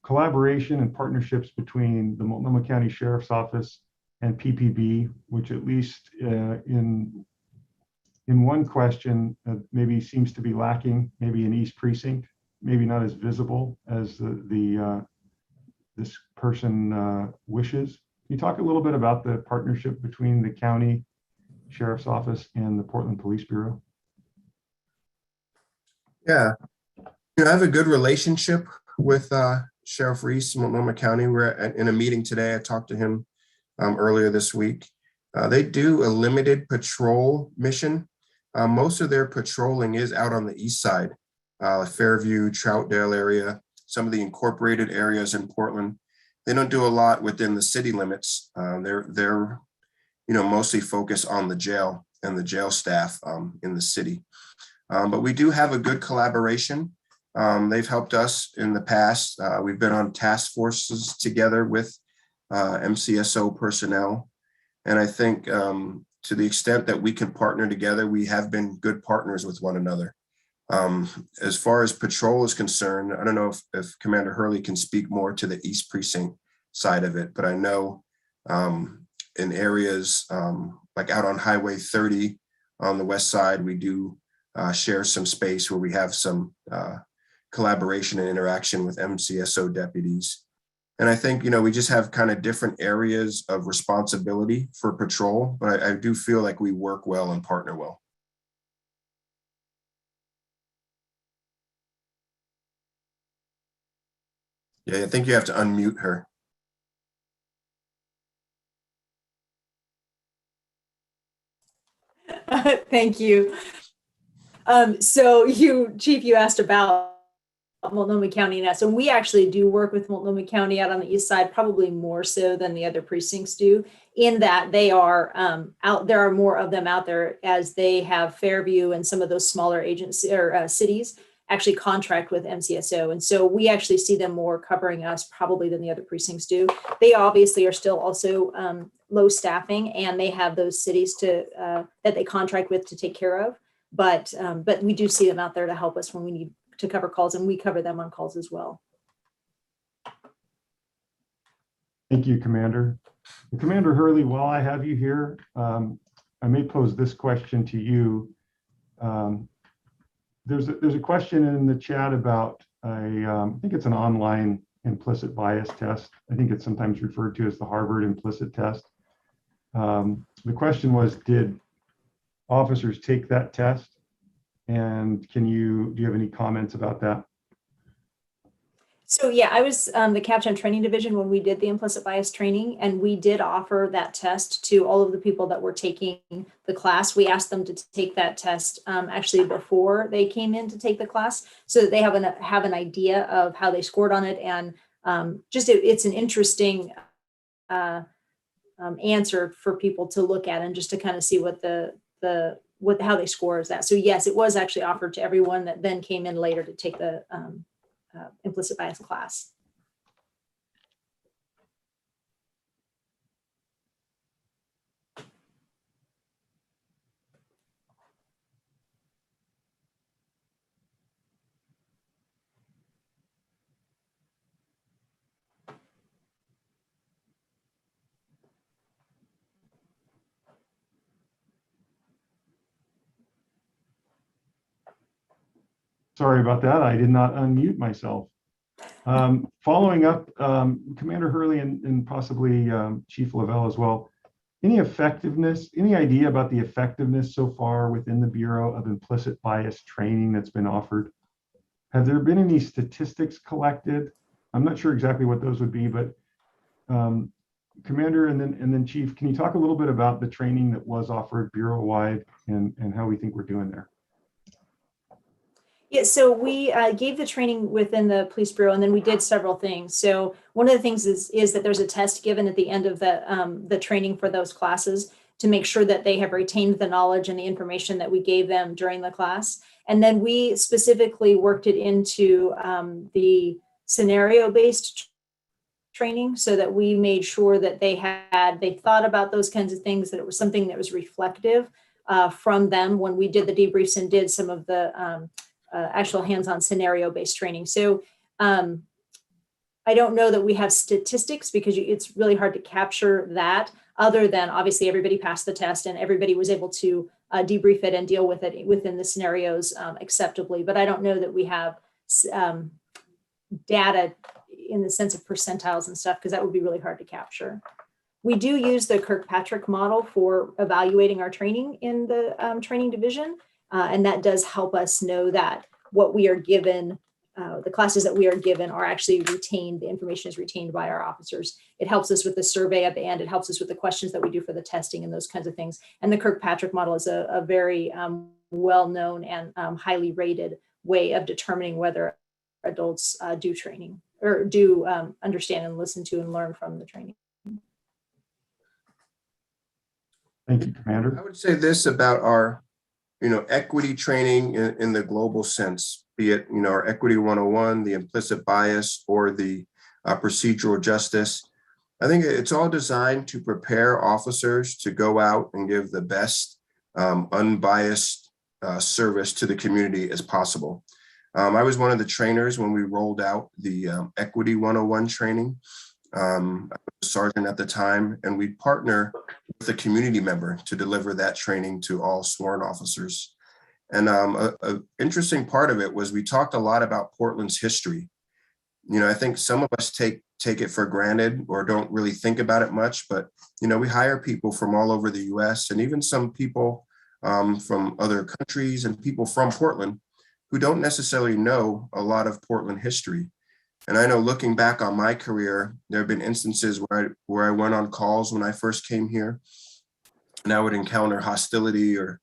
S1: collaboration and partnerships between the Multnomah County Sheriff's Office and PPB, which at least in one question maybe seems to be lacking, maybe in East Precinct, maybe not as visible as this person wishes. Can you talk a little bit about the partnership between the county Sheriff's Office and the Portland Police Bureau?
S2: Yeah, I have a good relationship with Sheriff Reese, Multnomah County. We're in a meeting today. I talked to him earlier this week. They do a limited patrol mission. Most of their patrolling is out on the east side, Fairview, Troutdale area, some of the incorporated areas in Portland. They don't do a lot within the city limits. They're mostly focused on the jail and the jail staff in the city. But we do have a good collaboration. They've helped us in the past. We've been on task forces together with MCSO personnel. And I think to the extent that we can partner together, we have been good partners with one another. As far as patrol is concerned, I don't know if Commander Hurley can speak more to the East Precinct side of it, but I know in areas like out on Highway 30 on the west side, we do share some space where we have some collaboration and interaction with MCSO deputies. And I think, we just have kind of different areas of responsibility for patrol, but I do feel like we work well and partner well. Yeah, I think you have to unmute her.
S3: Thank you. So Chief, you asked about Multnomah County and us, and we actually do work with Multnomah County out on the east side, probably more so than the other precincts do, in that they are out. There are more of them out there, as they have Fairview and some of those smaller agencies or cities actually contract with MCSO, and so we actually see them more covering us probably than the other precincts do. They obviously are still also low staffing, and they have those cities that they contract with to take care of. But we do see them out there to help us when we need to cover calls, and we cover them on calls as well.
S1: Thank you, Commander. Commander Hurley, while I have you here, I may pose this question to you. There's a question in the chat about I think it's an online implicit bias test. I think it's sometimes referred to as the Harvard implicit test. The question was, did officers take that test? And do you have any comments about that?
S3: So yeah, I was the captain training division when we did the implicit bias training, and we did offer that test to all of the people that were taking the class. We asked them to take that test actually before they came in to take the class, so that they have an idea of how they scored on it. And it's an interesting answer for people to look at, and just to kind of see what how they score is that. So yes, it was actually offered to everyone that then came in later to take the implicit bias class.
S1: Sorry about that. I did not unmute myself. Following up, Commander Hurley and possibly Chief Lavelle as well, any idea about the effectiveness so far within the Bureau of implicit bias training that's been offered? Have there been any statistics collected? I'm not sure exactly what those would be, but Commander and then Chief, can you talk a little bit about the training that was offered Bureau-wide and how we think we're doing there?
S3: Yeah, so we gave the training within the police bureau, and then we did several things. So one of the things is that there's a test given at the end of the training for those classes to make sure that they have retained the knowledge and the information that we gave them during the class. And then we specifically worked it into the scenario-based training, so that we made sure that they thought about those kinds of things, that it was something that was reflective from them when we did the debriefs and did some of the actual hands-on scenario-based training. So I don't know that we have statistics because it's really hard to capture that, other than obviously everybody passed the test and everybody was able to debrief it and deal with it within the scenarios acceptably. But I don't know that we have data in the sense of percentiles and stuff, because that would be really hard to capture. We do use the Kirkpatrick model for evaluating our training in the training division. And that does help us know that what we are given, the classes that we are given are actually retained. The information is retained by our officers. It helps us with the survey at the end. It helps us with the questions that we do for the testing and those kinds of things. And the Kirkpatrick model is a very well-known and highly rated way of determining whether adults do training or do understand and listen to and learn from the training.
S1: Thank you, Commander.
S2: I would say this about our, equity training in the global sense, be it, our Equity 101, the implicit bias, or the procedural justice. I think it's all designed to prepare officers to go out and give the best unbiased service to the community as possible. I was one of the trainers when we rolled out the Equity 101 training. I was a sergeant at the time, and we partner with a community member to deliver that training to all sworn officers. And an interesting part of it was we talked a lot about Portland's history. I think some of us take it for granted or don't really think about it much, but we hire people from all over the US and even some people from other countries and people from Portland who don't necessarily know a lot of Portland history. And I know looking back on my career, there have been instances where I went on calls when I first came here, and I would encounter hostility or,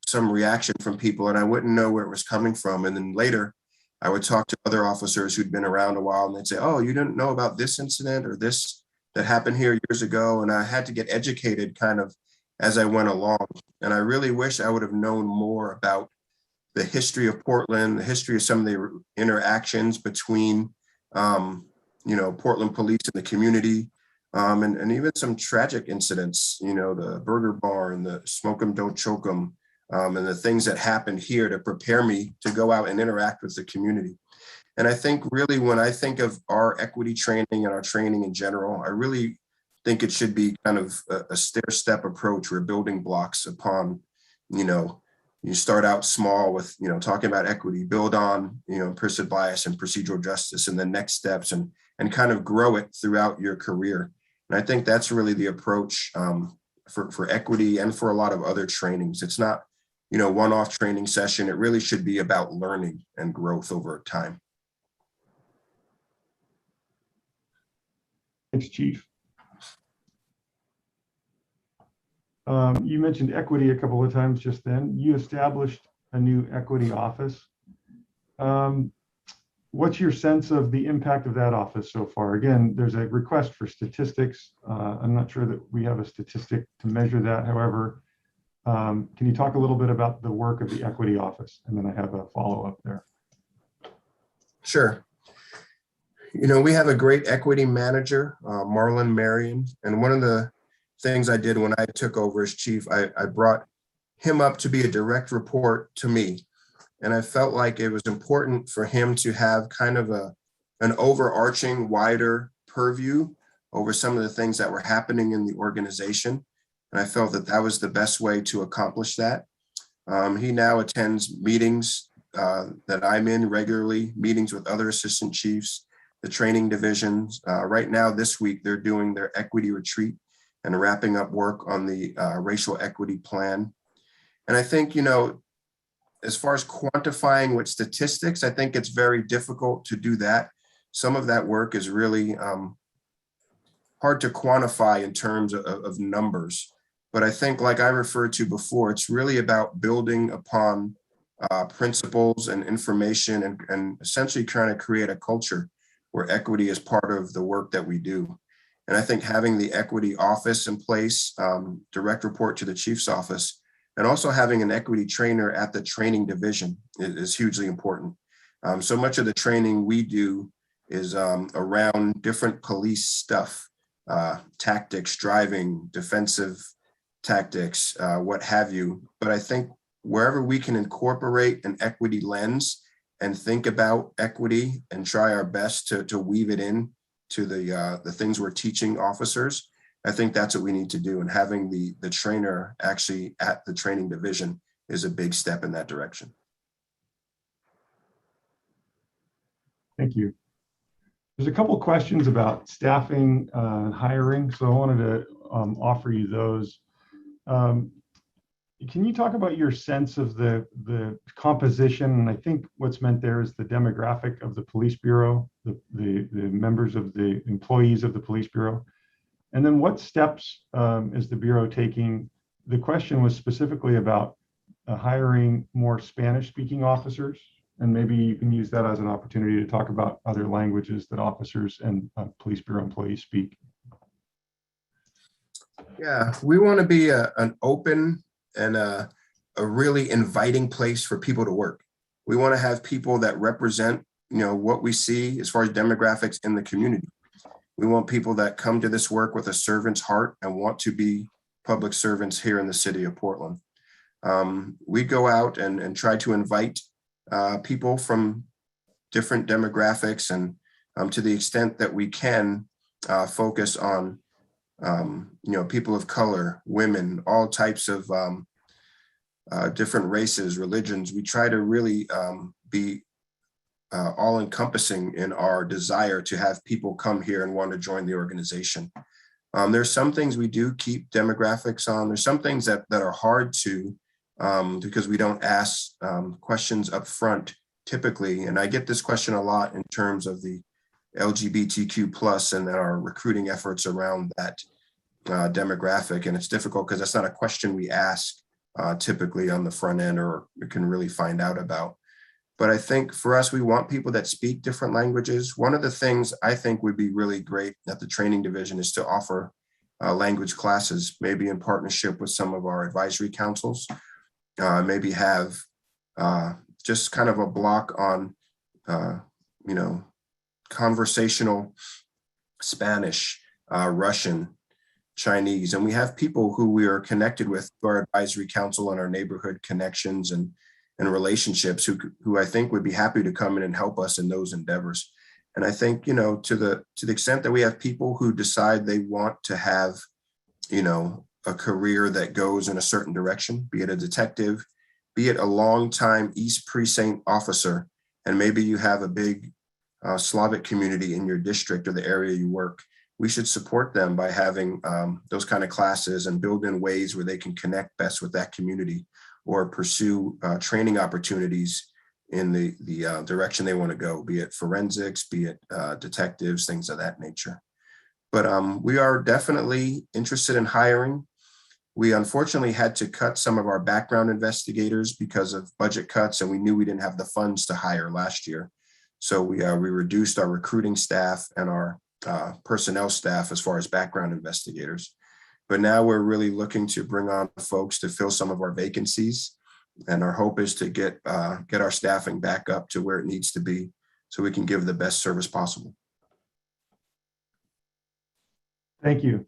S2: some reaction from people, and I wouldn't know where it was coming from. And then later, I would talk to other officers who'd been around a while, and they'd say, "Oh, you didn't know about this incident or this that happened here years ago." And I had to get educated kind of as I went along. And I really wish I would have known more about the history of Portland, the history of some of the interactions between, Portland police and the community, and even some tragic incidents, the burger bar and the smoke 'em, don't choke 'em, and the things that happened here to prepare me to go out and interact with the community. And I think really when I think of our equity training and our training in general, I really think it should be kind of a stair-step approach where building blocks upon, you start out small with, talking about equity, build on, implicit bias and procedural justice and the next steps and kind of grow it throughout your career. And I think that's really the approach for equity and for a lot of other trainings. It's not, one-off training session. It really should be about learning and growth over time.
S1: Thanks, Chief. You mentioned equity a couple of times just then. You established a new equity office. What's your sense of the impact of that office so far? Again, there's a request for statistics. I'm not sure that we have a statistic to measure that. However, can you talk a little bit about the work of the equity office? And then I have a follow-up there.
S2: Sure. We have a great equity manager, Marlon Marion, and one of the things I did when I took over as chief, I brought him up to be a direct report to me. And I felt like it was important for him to have kind of an overarching, wider purview over some of the things that were happening in the organization. And I felt that that was the best way to accomplish that. He now attends meetings that I'm in regularly, meetings with other assistant chiefs, the training divisions. Right now, this week, they're doing their equity retreat and wrapping up work on the racial equity plan. And I think, as far as quantifying with statistics, I think it's very difficult to do that. Some of that work is really hard to quantify in terms of numbers. But I think, like I referred to before, it's really about building upon principles and information and essentially trying to create a culture where equity is part of the work that we do. And I think having the equity office in place, direct report to the chief's office, and also having an equity trainer at the training division is hugely important. So much of the training we do is around different police stuff, tactics, driving, defensive tactics, what have you. But I think wherever we can incorporate an equity lens and think about equity and try our best to weave it in to the things we're teaching officers, I think that's what we need to do. And having the trainer actually at the training division is a big step in that direction.
S1: Thank you. There's a couple questions about staffing and hiring, so I wanted to offer you those. Can you talk about your sense of the composition? And I think what's meant there is the demographic of the police bureau, the members of the employees of the police bureau. And then what steps is the bureau taking? The question was specifically about hiring more Spanish-speaking officers, and maybe you can use that as an opportunity to talk about other languages that officers and police bureau employees speak.
S2: Yeah, we want to be an open and a really inviting place for people to work. We want to have people that represent, what we see as far as demographics in the community. We want people that come to this work with a servant's heart and want to be public servants here in the city of Portland. We go out and try to invite people from different demographics, and to the extent that we can focus on people of color, women, all types of different races, religions. We try to really be all encompassing in our desire to have people come here and want to join the organization. There's some things we do keep demographics on. There's some things that are hard to, because we don't ask questions up front typically. And I get this question a lot in terms of the LGBTQ plus and our recruiting efforts around that demographic. And it's difficult because that's not a question we ask typically on the front end, or we can really find out about. But I think for us, we want people that speak different languages. One of the things I think would be really great at the training division is to offer language classes, maybe in partnership with some of our advisory councils, maybe have just kind of a block on, conversational Spanish, Russian, Chinese. And we have people who we are connected with through our advisory council and our neighborhood connections and relationships who I think would be happy to come in and help us in those endeavors. And I think, to the extent that we have people who decide they want to have, a career that goes in a certain direction, be it a detective, be it a longtime East Precinct officer, and maybe you have a big Slavic community in your district or the area you work, we should support them by having those kind of classes and build in ways where they can connect best with that community, or pursue training opportunities in the direction they want to go, be it forensics, be it detectives, things of that nature. But we are definitely interested in hiring. We unfortunately had to cut some of our background investigators because of budget cuts, and we knew we didn't have the funds to hire last year. So we reduced our recruiting staff and our personnel staff as far as background investigators. But now we're really looking to bring on folks to fill some of our vacancies. And our hope is to get our staffing back up to where it needs to be so we can give the best service possible.
S1: Thank you.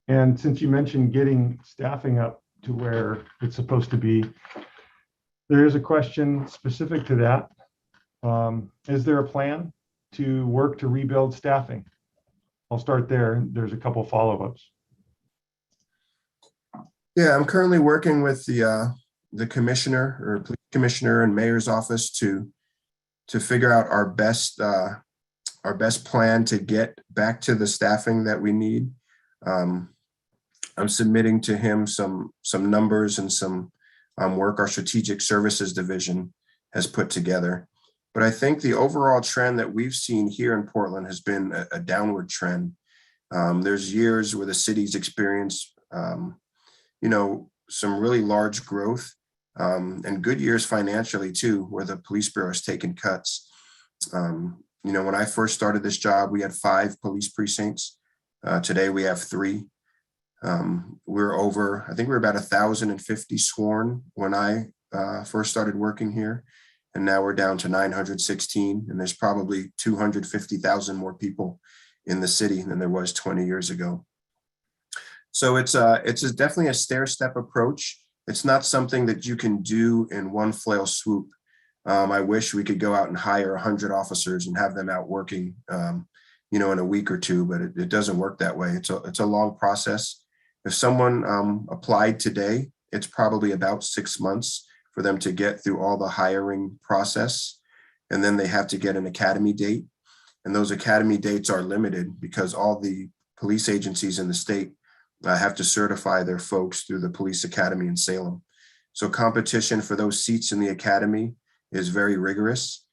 S1: And since you mentioned getting staffing up to where it's supposed to be, there is a question specific to that. Is there a plan to work to rebuild staffing? I'll start there. There's a couple follow-ups.
S2: Yeah, I'm currently working with the commissioner or police commissioner and mayor's office to figure out our best plan to get back to the staffing that we need. I'm submitting to him some numbers and some work our strategic services division has put together. But I think the overall trend that we've seen here in Portland has been a downward trend. There's years where the city's experienced some really large growth and good years financially too, where the police bureau has taken cuts. When I first started this job, we had 5 police precincts. Today we have 3. We're over, I think we're about 1,050 sworn when I first started working here. And now we're down to 916. And there's probably 250,000 more people in the city than there was 20 years ago. So it's definitely a stair-step approach. It's not something that you can do in one flail swoop. I wish we could go out and hire 100 officers and have them out working, in a week or two, but it doesn't work that way. It's a long process. If someone applied today, it's probably about 6 months for them to get through all the hiring process. And then they have to get an academy date. And those academy dates are limited because all the police agencies in the state have to certify their folks through the police academy in Salem. So competition for those seats in the academy is very rigorous.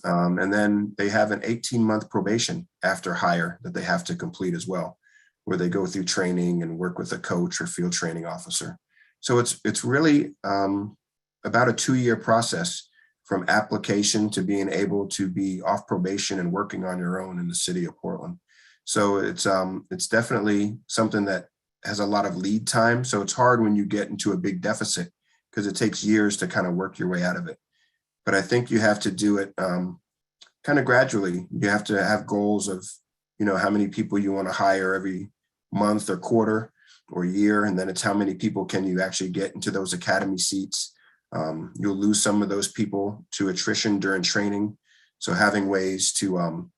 S2: And then they have an 18-month probation after hire that they have to complete as well, where they go through training and work with a coach or field training officer. So it's really about a 2-year process from application to being able to be off probation and working on your own in the city of Portland. So it's definitely something that has a lot of lead time. So it's hard when you get into a big deficit because it takes years to kind of work your way out of it. But I think you have to do it kind of gradually. You have to have goals of, how many people you want to hire every month or quarter or year. And then it's how many people can you actually get into those academy seats. You'll lose some of those people to attrition during training. So having ways to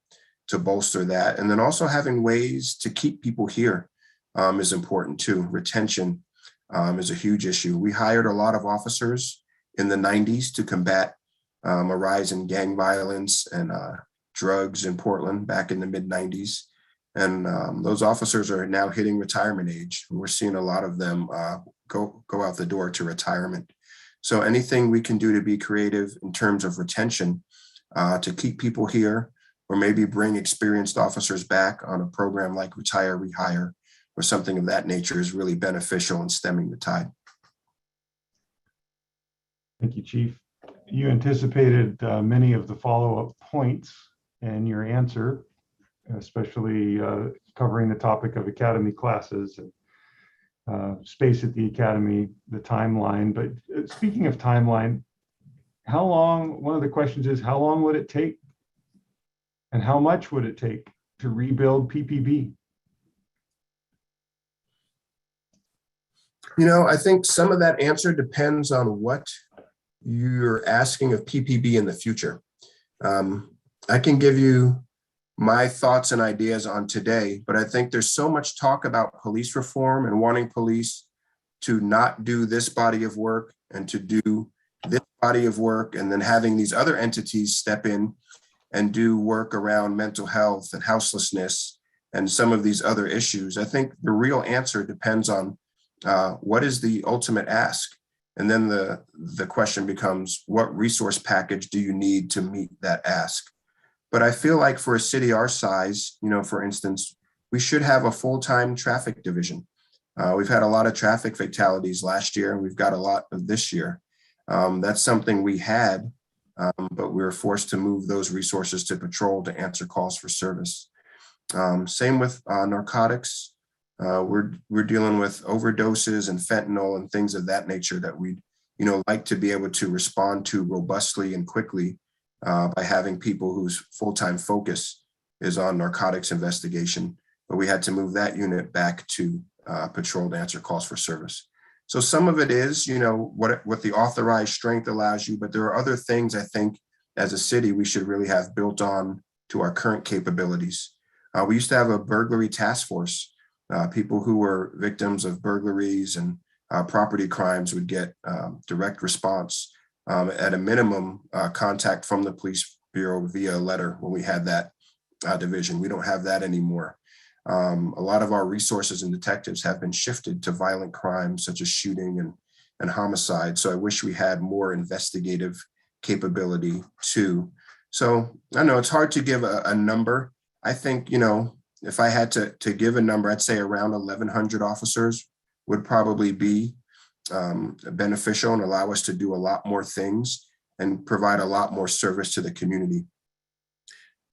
S2: bolster that. And then also having ways to keep people here is important too. Retention is a huge issue. We hired a lot of officers in the 90s to combat a rise in gang violence and drugs in Portland back in the mid 90s. And those officers are now hitting retirement age. We're seeing a lot of them go out the door to retirement. So anything we can do to be creative in terms of retention to keep people here, or maybe bring experienced officers back on a program like Retire, Rehire, or something of that nature is really beneficial in stemming the tide.
S1: Thank you, Chief. You anticipated many of the follow-up points in your answer, especially covering the topic of academy classes and space at the academy, the timeline. But speaking of timeline, one of the questions is, how long would it take and how much would it take to rebuild PPB?
S2: I think some of that answer depends on what you're asking of PPB in the future. I can give you my thoughts and ideas on today, but I think there's so much talk about police reform and wanting police to not do this body of work and to do this body of work, and then having these other entities step in and do work around mental health and houselessness and some of these other issues. I think the real answer depends on what is the ultimate ask? And then the question becomes, what resource package do you need to meet that ask? But I feel like for a city our size, for instance, we should have a full-time traffic division. We've had a lot of traffic fatalities last year, and we've got a lot of this year. That's something we had, but we were forced to move those resources to patrol to answer calls for service. Same with narcotics. We're dealing with overdoses and fentanyl and things of that nature that we'd like to be able to respond to robustly and quickly by having people whose full-time focus is on narcotics investigation. But we had to move that unit back to patrol to answer calls for service. So some of it is, what the authorized strength allows you, but there are other things I think as a city we should really have built on to our current capabilities. We used to have a burglary task force. People who were victims of burglaries and property crimes would get direct response, at a minimum, contact from the police bureau via letter when we had that division. We don't have that anymore. A lot of our resources and detectives have been shifted to violent crimes such as shooting and homicide. So I wish we had more investigative capability too. So I know it's hard to give a number. I think, if I had to give a number, I'd say around 1,100 officers would probably be beneficial and allow us to do a lot more things and provide a lot more service to the community.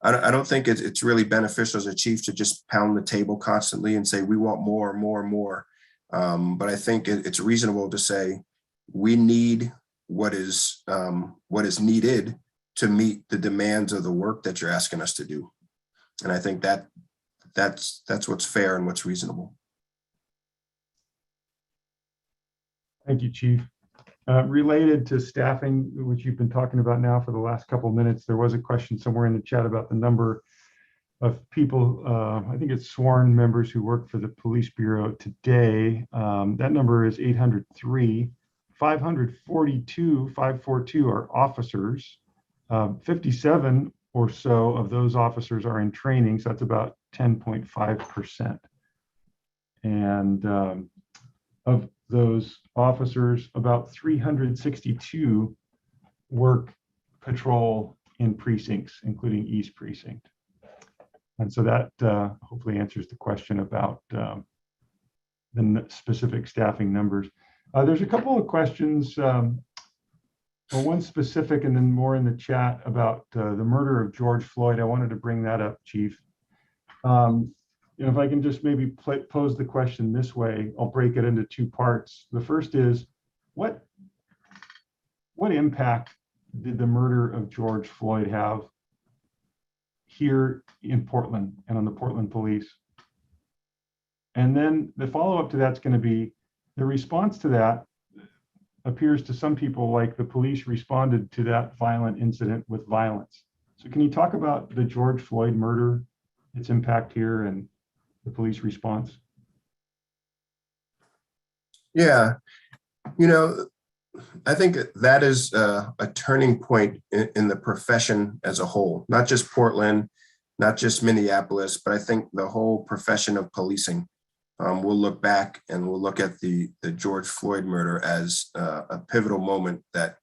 S2: I don't think it's really beneficial as a chief to just pound the table constantly and say, we want more, more, more. But I think it's reasonable to say we need what is needed to meet the demands of the work that you're asking us to do. And I think that's what's fair and what's reasonable.
S1: Thank you, Chief. Related to staffing, which you've been talking about now for the last couple of minutes, there was a question somewhere in the chat about the number of people, I think it's sworn members who work for the Police Bureau today. That number is 803. 542 are officers. 57 or so of those officers are in training, so that's about 10.5%. And of those officers, about 362 work patrol in precincts, including East Precinct. And so that hopefully answers the question about the specific staffing numbers. There's a couple of questions, well, one specific and then more in the chat about the murder of George Floyd. I wanted to bring that up, Chief. If I can just maybe pose the question this way, I'll break it into two parts. The first is, what impact did the murder of George Floyd have here in Portland and on the Portland police? And then the follow-up to that's going to be, the response to that appears to some people like the police responded to that violent incident with violence. So can you talk about the George Floyd murder, its impact here, and the police response?
S2: Yeah, I think that is a turning point in the profession as a whole, not just Portland, not just Minneapolis, but I think the whole profession of policing. We'll look back and we'll look at the George Floyd murder as a pivotal moment that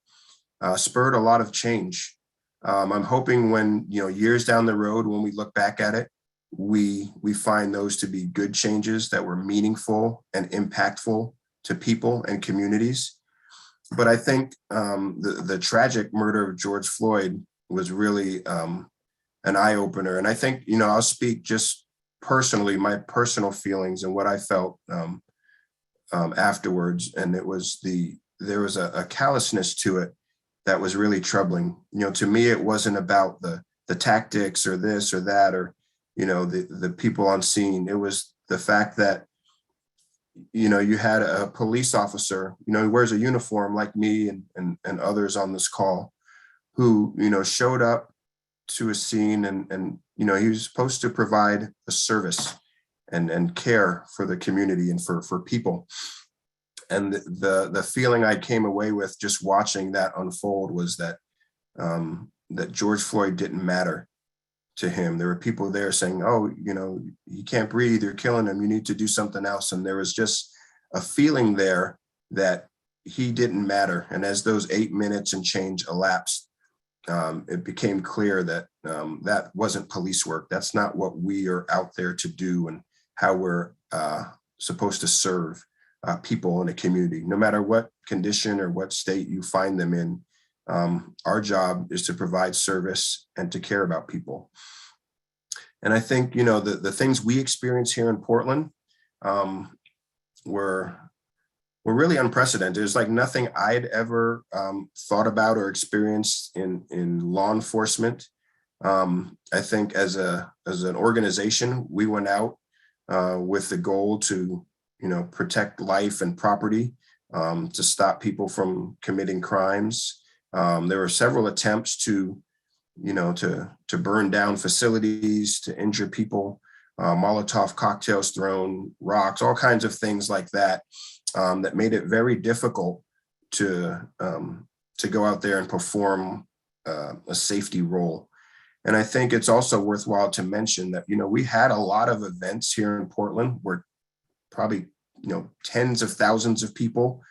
S2: spurred a lot of change. I'm hoping when, years down the road, when we look back at it, we find those to be good changes that were meaningful and impactful to people and communities. But I think the tragic murder of George Floyd was really an eye-opener. And I think, I'll speak just personally, my personal feelings and what I felt afterwards. And there was a callousness to it that was really troubling. To me, it wasn't about the tactics or this or that, or, the people on scene. It was the fact that, you had a police officer, who wears a uniform like me and others on this call, who, showed up to a scene and he was supposed to provide a service and care for the community and for people. And the feeling I came away with just watching that unfold was that that George Floyd didn't matter to him. There were people there saying, oh, he can't breathe, you're killing him, you need to do something else. And there was just a feeling there that he didn't matter. And as those 8 minutes and change elapsed, it became clear that that wasn't police work. That's not what we are out there to do and how we're supposed to serve people in a community, no matter what condition or what state you find them in. Our job is to provide service and to care about people. And I think, the things we experience here in Portland were really unprecedented. It's like nothing I'd ever thought about or experienced in law enforcement. I think as an organization, we went out with the goal to, protect life and property, to stop people from committing crimes. There were several attempts to burn down facilities, to injure people, Molotov cocktails thrown, rocks, all kinds of things like that. That made it very difficult to go out there and perform a safety role. And I think it's also worthwhile to mention that, we had a lot of events here in Portland where probably, tens of thousands of people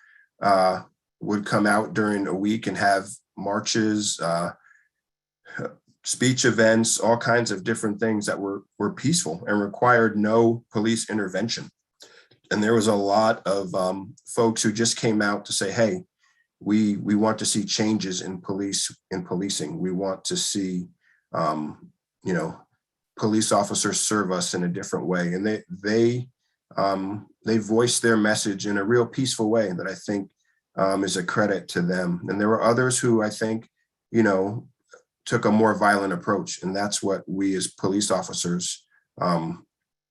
S2: would come out during a week and have marches, speech events, all kinds of different things that were peaceful and required no police intervention. And there was a lot of folks who just came out to say, hey, we want to see changes in policing. We want to see, police officers serve us in a different way. And they voiced their message in a real peaceful way that I think is a credit to them. And there were others who I think, took a more violent approach. And that's what we as police officers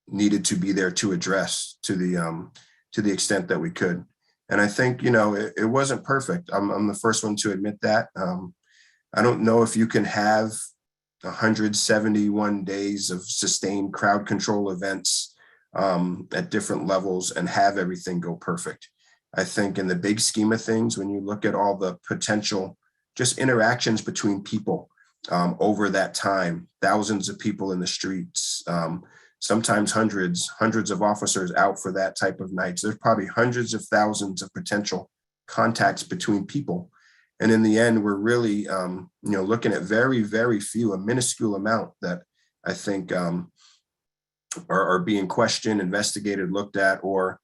S2: needed to be there to address to the extent that we could. And I think, it wasn't perfect. I'm the first one to admit that. I don't know if you can have 171 days of sustained crowd control events at different levels and have everything go perfect. I think in the big scheme of things, when you look at all the potential just interactions between people over that time, thousands of people in the streets, sometimes hundreds of officers out for that type of night. So there's probably hundreds of thousands of potential contacts between people. And in the end, we're really, looking at very, very few, a minuscule amount that I think are being questioned, investigated, looked at, or,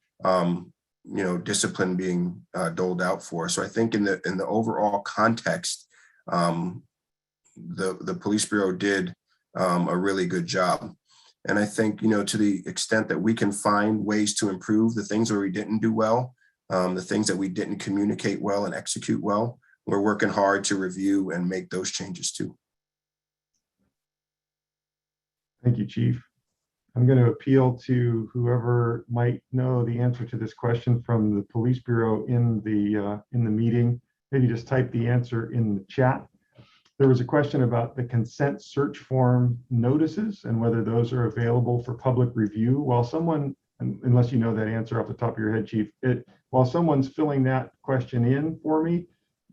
S2: discipline being doled out for. So I think in the overall context, the Police Bureau did a really good job. And I think, to the extent that we can find ways to improve the things where we didn't do well, the things that we didn't communicate well and execute well, we're working hard to review and make those changes too.
S1: Thank you, Chief. I'm going to appeal to whoever might know the answer to this question from the Police Bureau in the meeting. Maybe just type the answer in the chat. There was a question about the consent search form notices and whether those are available for public review. While someone, unless you know that answer off the top of your head, Chief, while someone's filling that question in for me,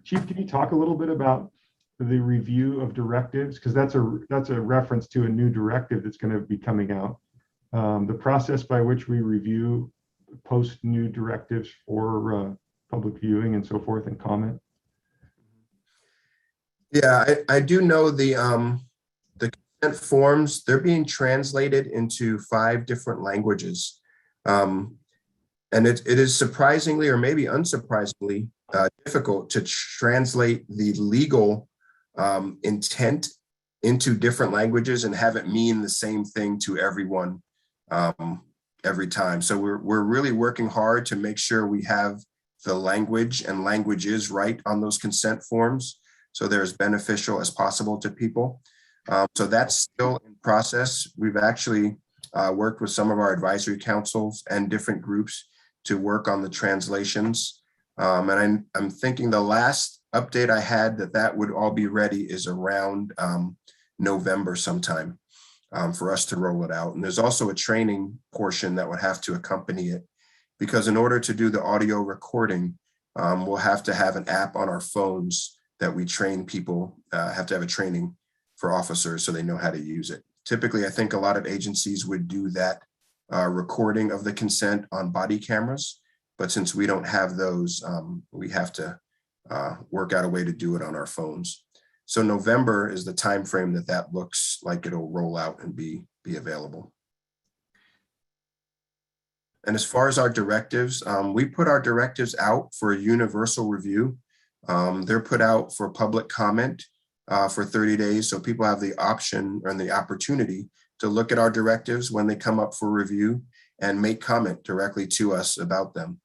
S1: Chief, can you talk a little bit about the review of directives? Because that's a reference to a new directive that's going to be coming out. The process by which we review, post new directives for public viewing and so forth and comment.
S2: Yeah, I do know the consent forms, they're being translated into 5 different languages. And it is surprisingly, or maybe unsurprisingly, difficult to translate the legal intent into different languages and have it mean the same thing to everyone every time. So we're really working hard to make sure we have the language and languages right on those consent forms, so they're as beneficial as possible to people. So that's still in process. We've actually worked with some of our advisory councils and different groups to work on the translations. And I'm thinking the last update I had that would all be ready is around November sometime for us to roll it out. And there's also a training portion that would have to accompany it, because in order to do the audio recording, we'll have to have an app on our phones that we train people, have to have a training for officers so they know how to use it. Typically, I think a lot of agencies would do that recording of the consent on body cameras, but since we don't have those, we have to work out a way to do it on our phones. So November is the time frame that looks like it'll roll out and be available. And as far as our directives, we put our directives out for a universal review. They're put out for public comment for 30 days. So people have the option and the opportunity to look at our directives when they come up for review and make comment directly to us about them.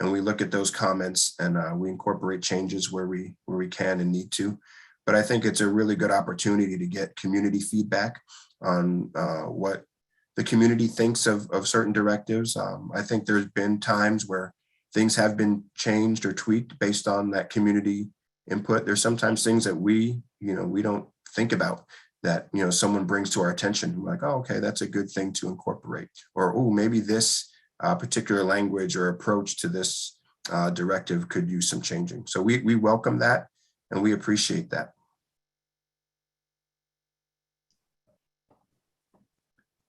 S2: And we look at those comments and we incorporate changes where we can and need to. But I think it's a really good opportunity to get community feedback on what the community thinks of certain directives. I think there's been times where things have been changed or tweaked based on that community input. There's sometimes things that we don't think about that, someone brings to our attention. We're like, oh, okay, that's a good thing to incorporate. Or, oh, maybe this particular language or approach to this directive could use some changing. So we welcome that and we appreciate that.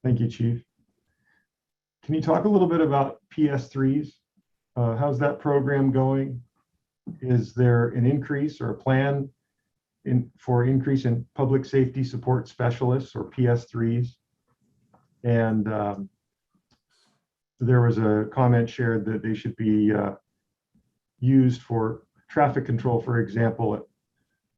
S1: Thank you, Chief. Can you talk a little bit about PS3s? How's that program going? Is there an increase or a plan for increase in public safety support specialists or PS3s? And there was a comment shared that they should be used for traffic control, for example,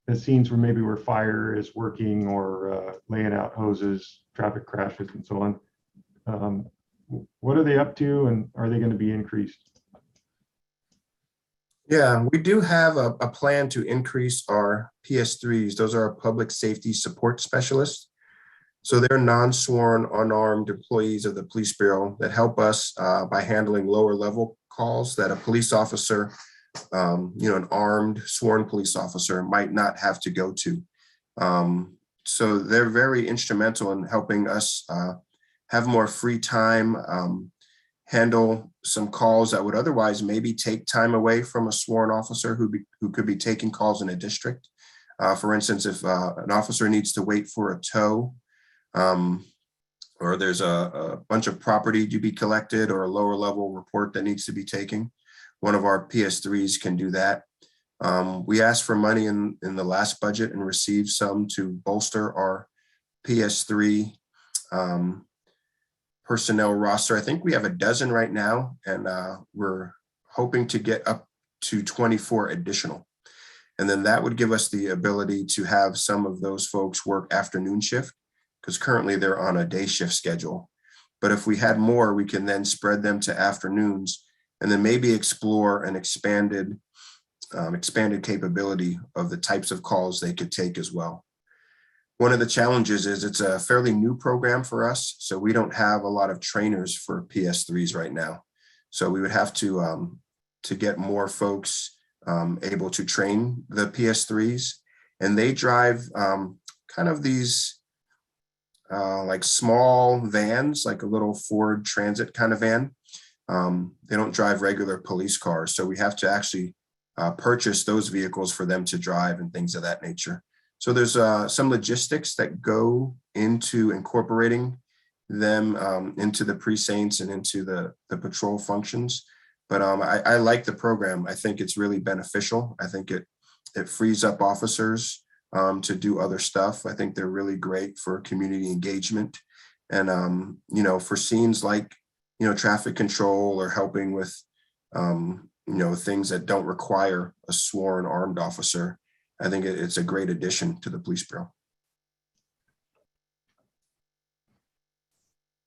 S1: at scenes where fire is working or laying out hoses, traffic crashes, and so on. What are they up to, and are they going to be increased?
S2: Yeah, we do have a plan to increase our PS3s. Those are our public safety support specialists. So they're non-sworn, unarmed employees of the Police Bureau that help us by handling lower level calls that a police officer, an armed sworn police officer might not have to go to. So they're very instrumental in helping us have more free time, handle some calls that would otherwise maybe take time away from a sworn officer who could be taking calls in a district. For instance, if an officer needs to wait for a tow, or there's a bunch of property to be collected or a lower level report that needs to be taken, one of our PS3s can do that. We asked for money in the last budget and received some to bolster our PS3 personnel roster. I think we have a dozen right now, and we're hoping to get up to 24 additional. And then that would give us the ability to have some of those folks work afternoon shift, because currently they're on a day shift schedule. But if we had more, we can then spread them to afternoons and then maybe explore an expanded capability of the types of calls they could take as well. One of the challenges is it's a fairly new program for us, so we don't have a lot of trainers for PS3s right now. So we would have to get more folks able to train the PS3s, and they drive kind of these like small vans, like a little Ford Transit kind of van. They don't drive regular police cars, so we have to actually purchase those vehicles for them to drive and things of that nature. So there's some logistics that go into incorporating them into the precincts and into the patrol functions. But I like the program. I think it's really beneficial. I think it frees up officers to do other stuff. I think they're really great for community engagement. And, for scenes like, traffic control or helping with, things that don't require a sworn armed officer, I think it's a great addition to the police bureau.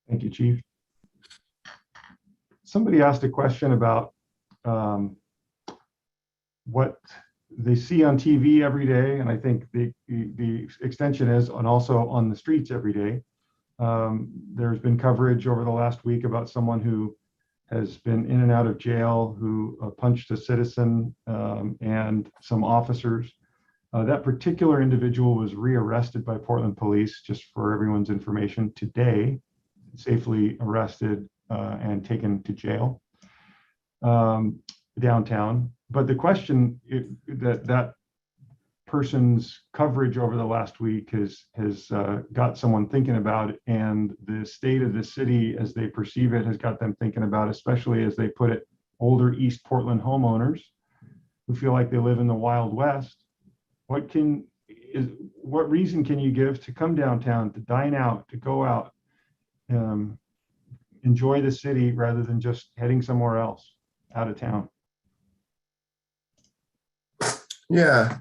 S1: Thank you, Chief. Somebody asked a question about what they see on TV every day, and I think the extension is and also on the streets every day. There's been coverage over the last week about someone who has been in and out of jail, who punched a citizen and some officers. That particular individual was rearrested by Portland police, just for everyone's information, today, safely arrested and taken to jail downtown. But the question that person's coverage over the last week has got someone thinking about it, and the state of the city as they perceive it has got them thinking about, especially as they put it, older East Portland homeowners who feel like they live in the Wild West. What reason can you give to come downtown, to dine out, to go out, enjoy the city rather than just heading somewhere else out of town?
S2: Yeah,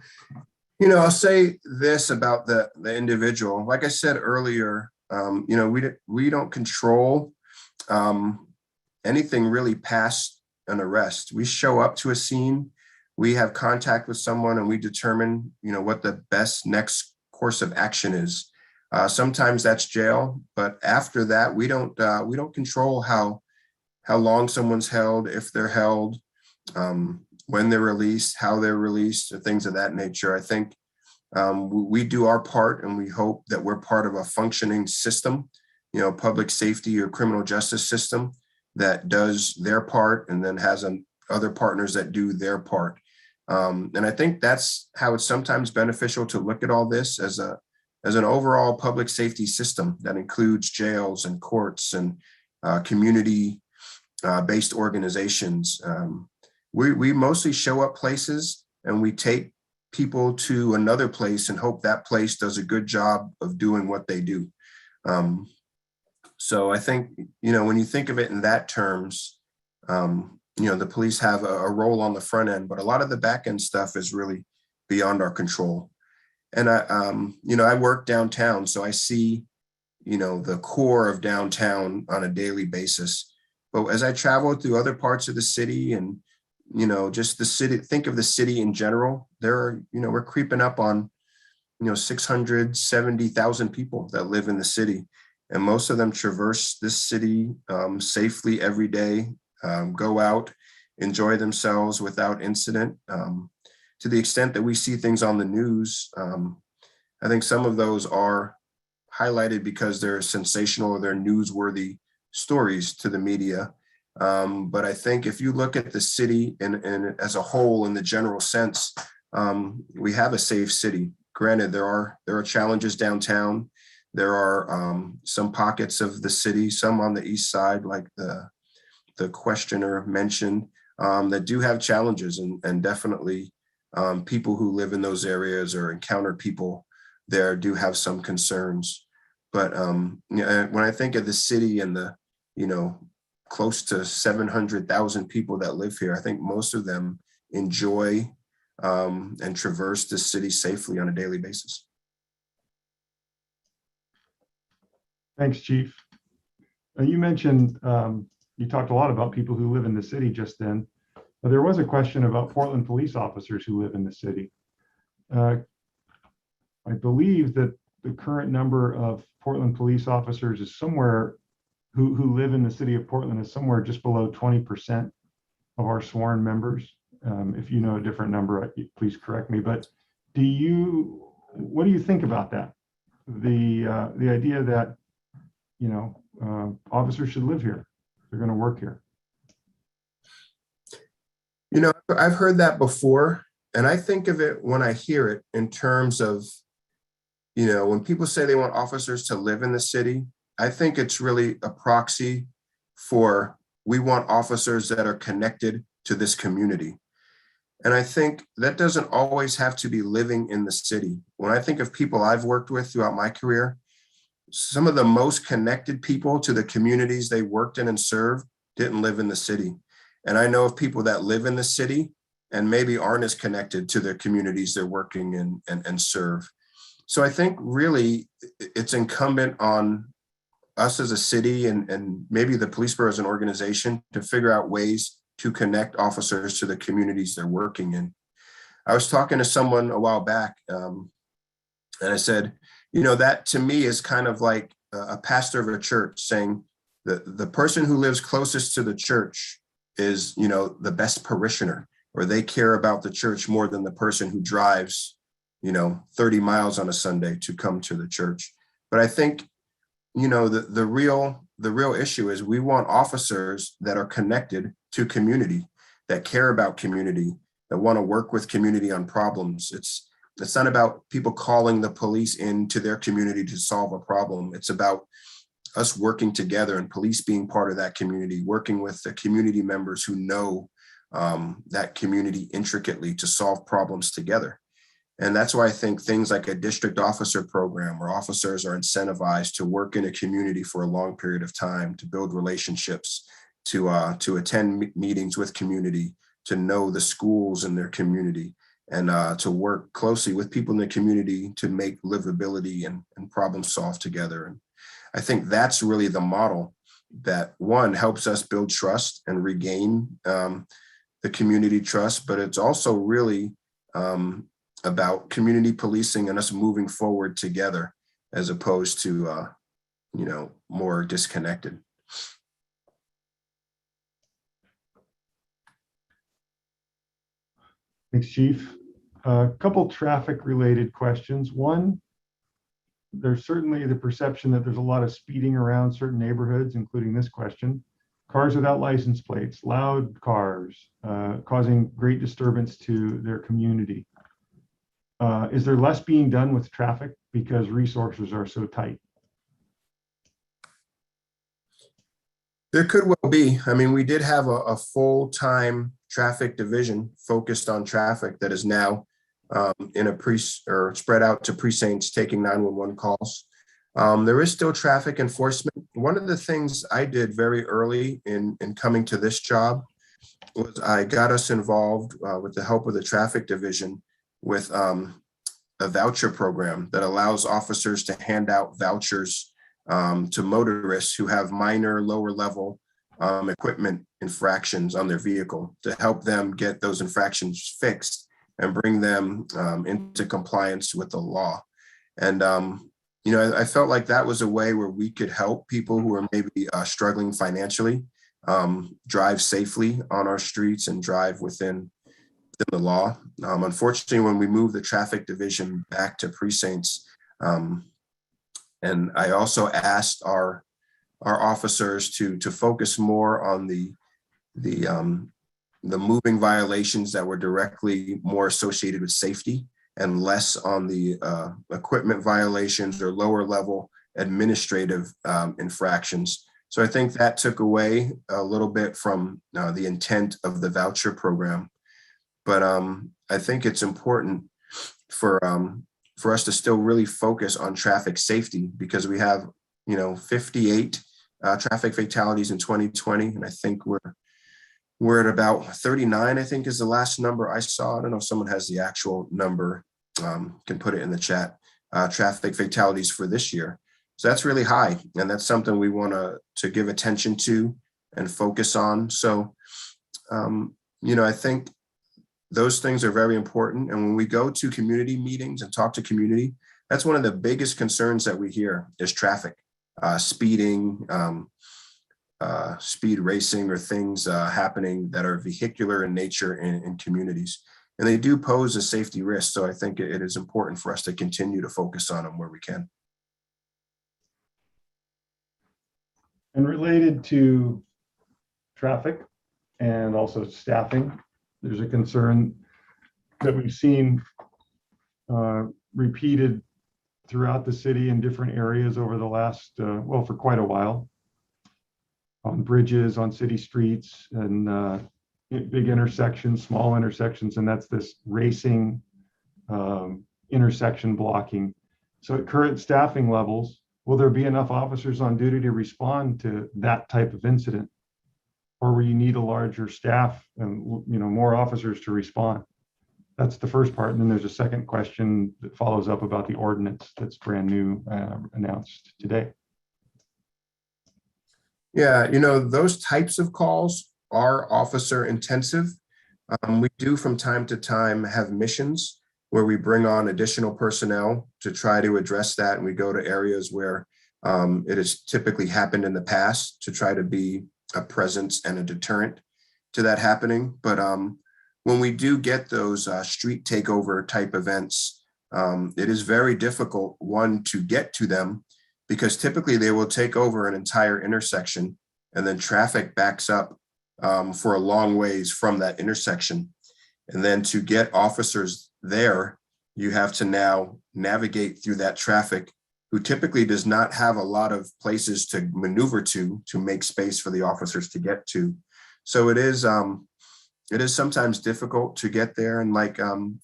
S2: I'll say this about the individual. Like I said earlier, we don't control anything really past an arrest. We show up to a scene, we have contact with someone, and we determine, what the best next course of action is. Sometimes that's jail, but after that, we don't control how long someone's held, if they're held, when they're released, how they're released, or things of that nature. I think we do our part, and we hope that we're part of a functioning system, public safety or criminal justice system that does their part and then has other partners that do their part. And I think that's how it's sometimes beneficial to look at all this as an overall public safety system that includes jails and courts and community-based organizations. We mostly show up places and we take people to another place and hope that place does a good job of doing what they do. So I think, when you think of it in that terms, the police have a role on the front end, but a lot of the back end stuff is really beyond our control. And I work downtown, so I see, the core of downtown on a daily basis. But as I travel through other parts of the city and, just the city, think of the city in general, we're creeping up on, 670,000 people that live in the city. And most of them traverse this city safely every day, go out enjoy themselves without incident. To the extent that we see things on the news, I think some of those are highlighted because they're sensational or they're newsworthy stories to the media. But I think if you look at the city and as a whole in the general sense, we have a safe city. Granted, there are challenges downtown. There are some pockets of the city, some on the east side, like the questioner mentioned, that do have challenges, and definitely people who live in those areas or encounter people there do have some concerns. But when I think of the city and the, close to 700,000 people that live here, I think most of them enjoy and traverse the city safely on a daily basis.
S1: Thanks, Chief. You mentioned, you talked a lot about people who live in the city just then. There was a question about Portland police officers who live in the city. I believe that the current number of Portland police officers is somewhere who live in the city of Portland is somewhere just below 20% of our sworn members. If you know a different number, please correct me. But what do you think about that? The idea that officers should live here, they're going to work here.
S2: I've heard that before, and I think of it when I hear it in terms of, when people say they want officers to live in the city, I think it's really a proxy for we want officers that are connected to this community. And I think that doesn't always have to be living in the city. When I think of people I've worked with throughout my career, some of the most connected people to the communities they worked in and served didn't live in the city. And I know of people that live in the city and maybe aren't as connected to the communities they're working in and serve. So I think really it's incumbent on us as a city and maybe the police bureau as an organization to figure out ways to connect officers to the communities they're working in. I was talking to someone a while back and I said, that to me is kind of like a pastor of a church saying that the person who lives closest to the church is, the best parishioner, or they care about the church more than the person who drives, 30 miles on a Sunday to come to the church. But I think, the real issue is we want officers that are connected to community, that care about community, that want to work with community on problems. It's not about people calling the police into their community to solve a problem. It's about us working together and police being part of that community, working with the community members who know that community intricately to solve problems together. And that's why I think things like a district officer program where officers are incentivized to work in a community for a long period of time, to build relationships, to attend meetings with community, to know the schools in their community, and to work closely with people in the community to make livability and problem solve together. And I think that's really the model that, one, helps us build trust and regain the community trust, but it's also really about community policing and us moving forward together as opposed to, more disconnected.
S1: Thanks, Chief. A couple traffic related questions. One, there's certainly the perception that there's a lot of speeding around certain neighborhoods, including this question. Cars without license plates, loud cars, causing great disturbance to their community. Is there less being done with traffic because resources are so tight?
S2: There could well be. I mean, we did have a full-time traffic division focused on traffic that is now spread out to precincts taking 911 calls. There is still traffic enforcement. One of the things I did very early in coming to this job was I got us involved with the help of the traffic division with a voucher program that allows officers to hand out vouchers to motorists who have minor lower level equipment infractions on their vehicle to help them get those infractions fixed and bring them into compliance with the law. And, I felt like that was a way where we could help people who are maybe struggling financially drive safely on our streets and drive within the law. Unfortunately, when we moved the traffic division back to precincts, and I also asked our officers to focus more on the moving violations that were directly more associated with safety and less on the equipment violations or lower level administrative infractions. So I think that took away a little bit from the intent of the voucher program. But I think it's important for us to still really focus on traffic safety, because we have 58 traffic fatalities in 2020, and I think we're at about 39, I think is the last number I saw. I don't know if someone has the actual number, can put it in the chat, traffic fatalities for this year. So that's really high, and that's something we want to give attention to and focus on. So, I think those things are very important. And when we go to community meetings and talk to community, that's one of the biggest concerns that we hear is traffic, speeding, speed racing, or things happening that are vehicular in nature in communities. And they do pose a safety risk. So I think it is important for us to continue to focus on them where we can.
S1: And related to traffic and also staffing, there's a concern that we've seen repeated throughout the city in different areas over the last, for quite a while, on bridges, on city streets, and big intersections, small intersections, and that's this racing intersection blocking. So at current staffing levels, will there be enough officers on duty to respond to that type of incident? Or will you need a larger staff and more officers to respond? That's the first part. And then there's a second question that follows up about the ordinance that's brand new, announced today.
S2: Yeah, those types of calls are officer intensive. We do from time to time have missions where we bring on additional personnel to try to address that. And we go to areas where it has typically happened in the past to try to be a presence and a deterrent to that happening. But when we do get those street takeover type events, it is very difficult, one, to get to them, because typically they will take over an entire intersection and then traffic backs up for a long ways from that intersection. And then to get officers there, you have to now navigate through that traffic, who typically does not have a lot of places to maneuver to make space for the officers to get to. So it is sometimes difficult to get there. And like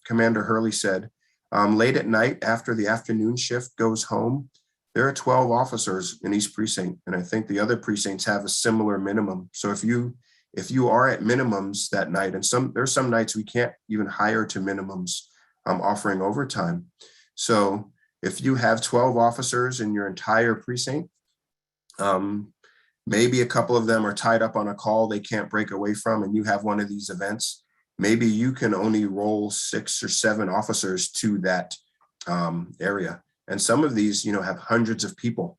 S2: Commander Hurley said, late at night after the afternoon shift goes home, there are 12 officers in each precinct. And I think the other precincts have a similar minimum. So if you are at minimums that night, and there's some nights we can't even hire to minimums, offering overtime. So if you have 12 officers in your entire precinct, maybe a couple of them are tied up on a call they can't break away from, and you have one of these events, maybe you can only roll 6 or 7 officers to that area. And some of these, have hundreds of people,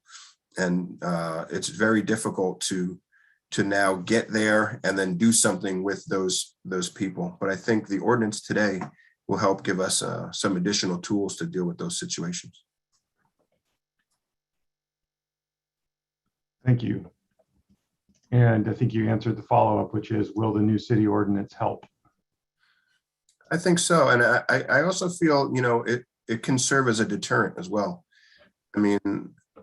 S2: and it's very difficult to now get there and then do something with those people. But I think the ordinance today will help give us some additional tools to deal with those situations.
S1: Thank you. And I think you answered the follow-up, which is, will the new city ordinance help?
S2: I think so. And I also feel, it can serve as a deterrent as well. I mean,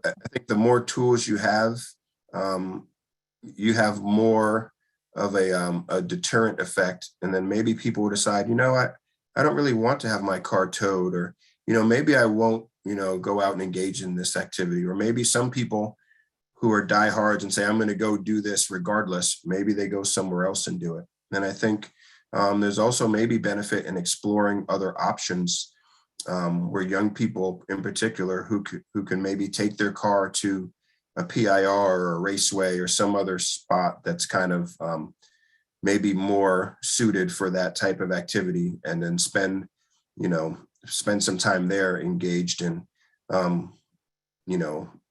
S2: I think the more tools you have more of a deterrent effect. And then maybe people will decide, I don't really want to have my car towed, or, maybe I won't, go out and engage in this activity. Or maybe some people who are diehards and say, I'm going to go do this regardless, maybe they go somewhere else and do it. And I think there's also maybe benefit in exploring other options where young people in particular who can maybe take their car to a PIR or a raceway or some other spot that's kind of maybe more suited for that type of activity, and then spend some time there engaged in,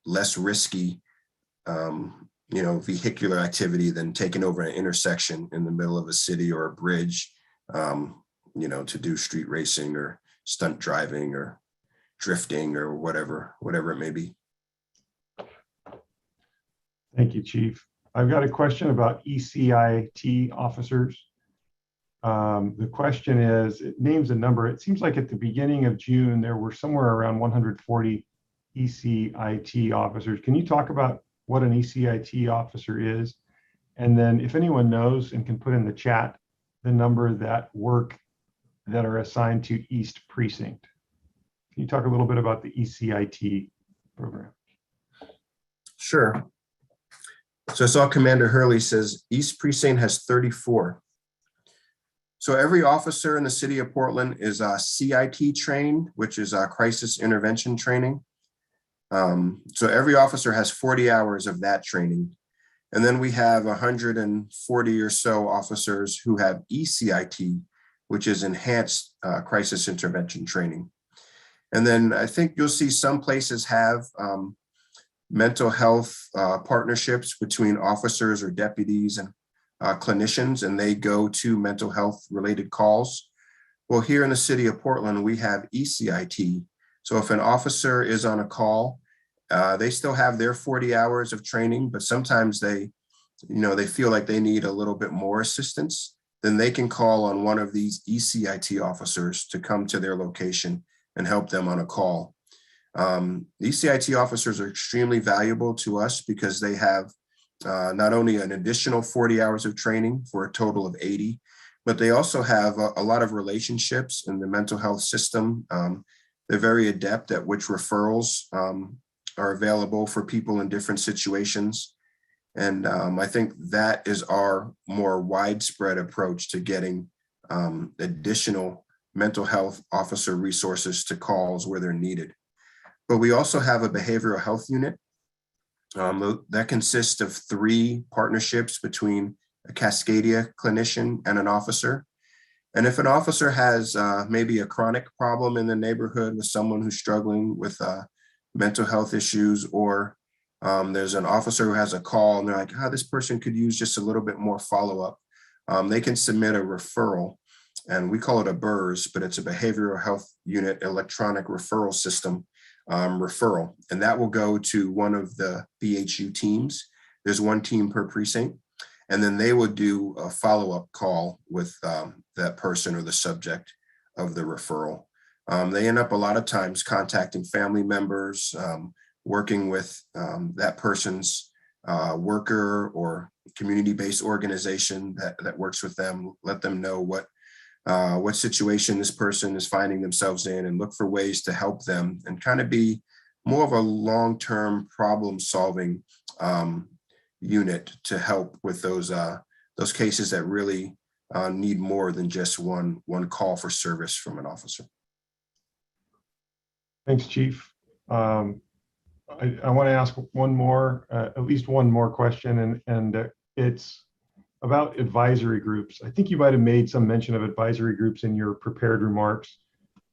S2: less risky vehicular activity than taking over an intersection in the middle of a city or a bridge, to do street racing or stunt driving or drifting or whatever it may be.
S1: Thank you, Chief. I've got a question about ECIT officers. The question is, it names a number. It seems like at the beginning of June, there were somewhere around 140 ECIT officers. Can you talk about what an ECIT officer is? And then if anyone knows and can put in the chat the number that are assigned to East Precinct. Can you talk a little bit about the ECIT program?
S2: Sure. So I saw Commander Hurley says East Precinct has 34. So every officer in the city of Portland is CIT trained, which is crisis intervention training. So every officer has 40 hours of that training. And then we have 140 or so officers who have ECIT, which is enhanced crisis intervention training. And then I think you'll see some places have mental health partnerships between officers or deputies and clinicians, and they go to mental health related calls. Well, here in the city of Portland, we have ECIT. So if an officer is on a call, they still have their 40 hours of training, but sometimes they feel like they need a little bit more assistance, then they can call on one of these ECIT officers to come to their location and help them on a call. ECIT officers are extremely valuable to us because they have not only an additional 40 hours of training for a total of 80, but they also have a lot of relationships in the mental health system. They're very adept at which referrals are available for people in different situations. And I think that is our more widespread approach to getting additional mental health officer resources to calls where they're needed. But we also have a behavioral health unit that consists of 3 partnerships between a Cascadia clinician and an officer. And if an officer has maybe a chronic problem in the neighborhood with someone who's struggling with mental health issues, or there's an officer who has a call and they're like, this person could use just a little bit more follow-up, they can submit a referral, and we call it a BERS, but it's a behavioral health unit electronic referral system referral, and that will go to one of the BHU teams. There's 1 team per precinct, and then they will do a follow-up call with that person or the subject of the referral. They end up a lot of times contacting family members, working with that person's worker or community-based organization that works with them, let them know what situation this person is finding themselves in and look for ways to help them and kind of be more of a long-term problem-solving unit to help with those cases that really need more than just one call for service from an officer.
S1: Thanks, Chief. I want to ask at least one more question, and it's about advisory groups. I think you might have made some mention of advisory groups in your prepared remarks,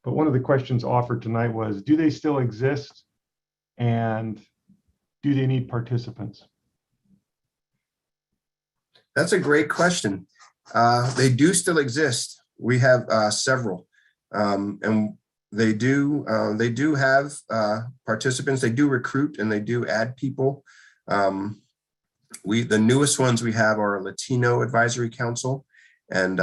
S1: but one of the questions offered tonight was, do they still exist, and do they need participants?
S2: That's a great question. They do still exist. We have several, and they do have participants. They do recruit and they do add people. The newest ones we have are Latino Advisory Council, and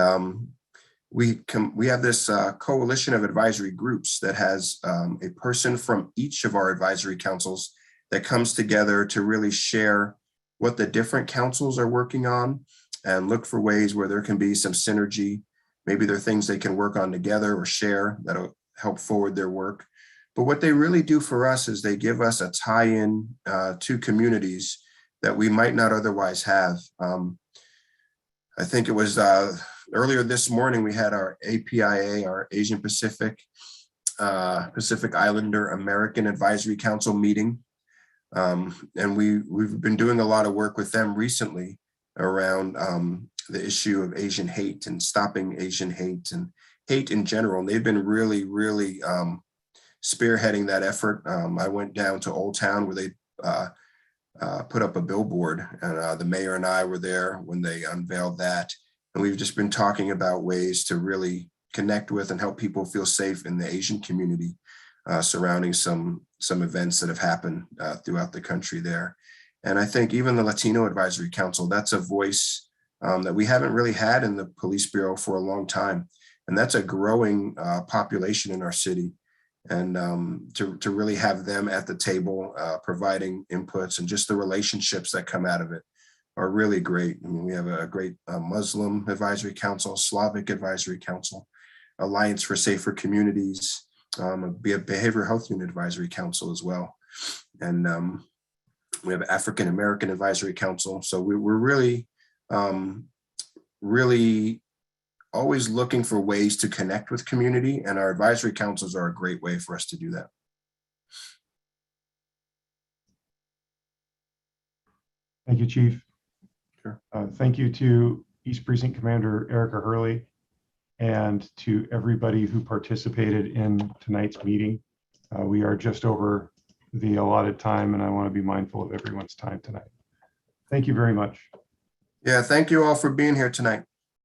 S2: we have this coalition of advisory groups that has a person from each of our advisory councils that comes together to really share what the different councils are working on and look for ways where there can be some synergy. Maybe there are things they can work on together or share that'll help forward their work. But what they really do for us is they give us a tie-in to communities that we might not otherwise have. I think it was earlier this morning, we had our APIA, our Asian Pacific Islander American Advisory Council meeting. And we've been doing a lot of work with them recently around the issue of Asian hate and stopping Asian hate and hate in general. And they've been really, really spearheading that effort. I went down to Old Town where they put up a billboard, and the mayor and I were there when they unveiled that. And we've just been talking about ways to really connect with and help people feel safe in the Asian community surrounding some events that have happened throughout the country there. And I think even the Latino Advisory Council, that's a voice that we haven't really had in the Police Bureau for a long time. And that's a growing population in our city. And to really have them at the table providing inputs, and just the relationships that come out of it are really great. I mean, we have a great Muslim Advisory Council, Slavic Advisory Council, Alliance for Safer Communities, a Behavioral Health Unit Advisory Council as well. And we have African American Advisory Council. So we're really, really always looking for ways to connect with community, and our advisory councils are a great way for us to do that.
S1: Thank you, Chief.
S2: Sure.
S1: Thank you to East Precinct Commander Erica Hurley, and to everybody who participated in tonight's meeting. We are just over the allotted time, and I want to be mindful of everyone's time tonight. Thank you very much.
S2: Yeah, thank you all for being here tonight.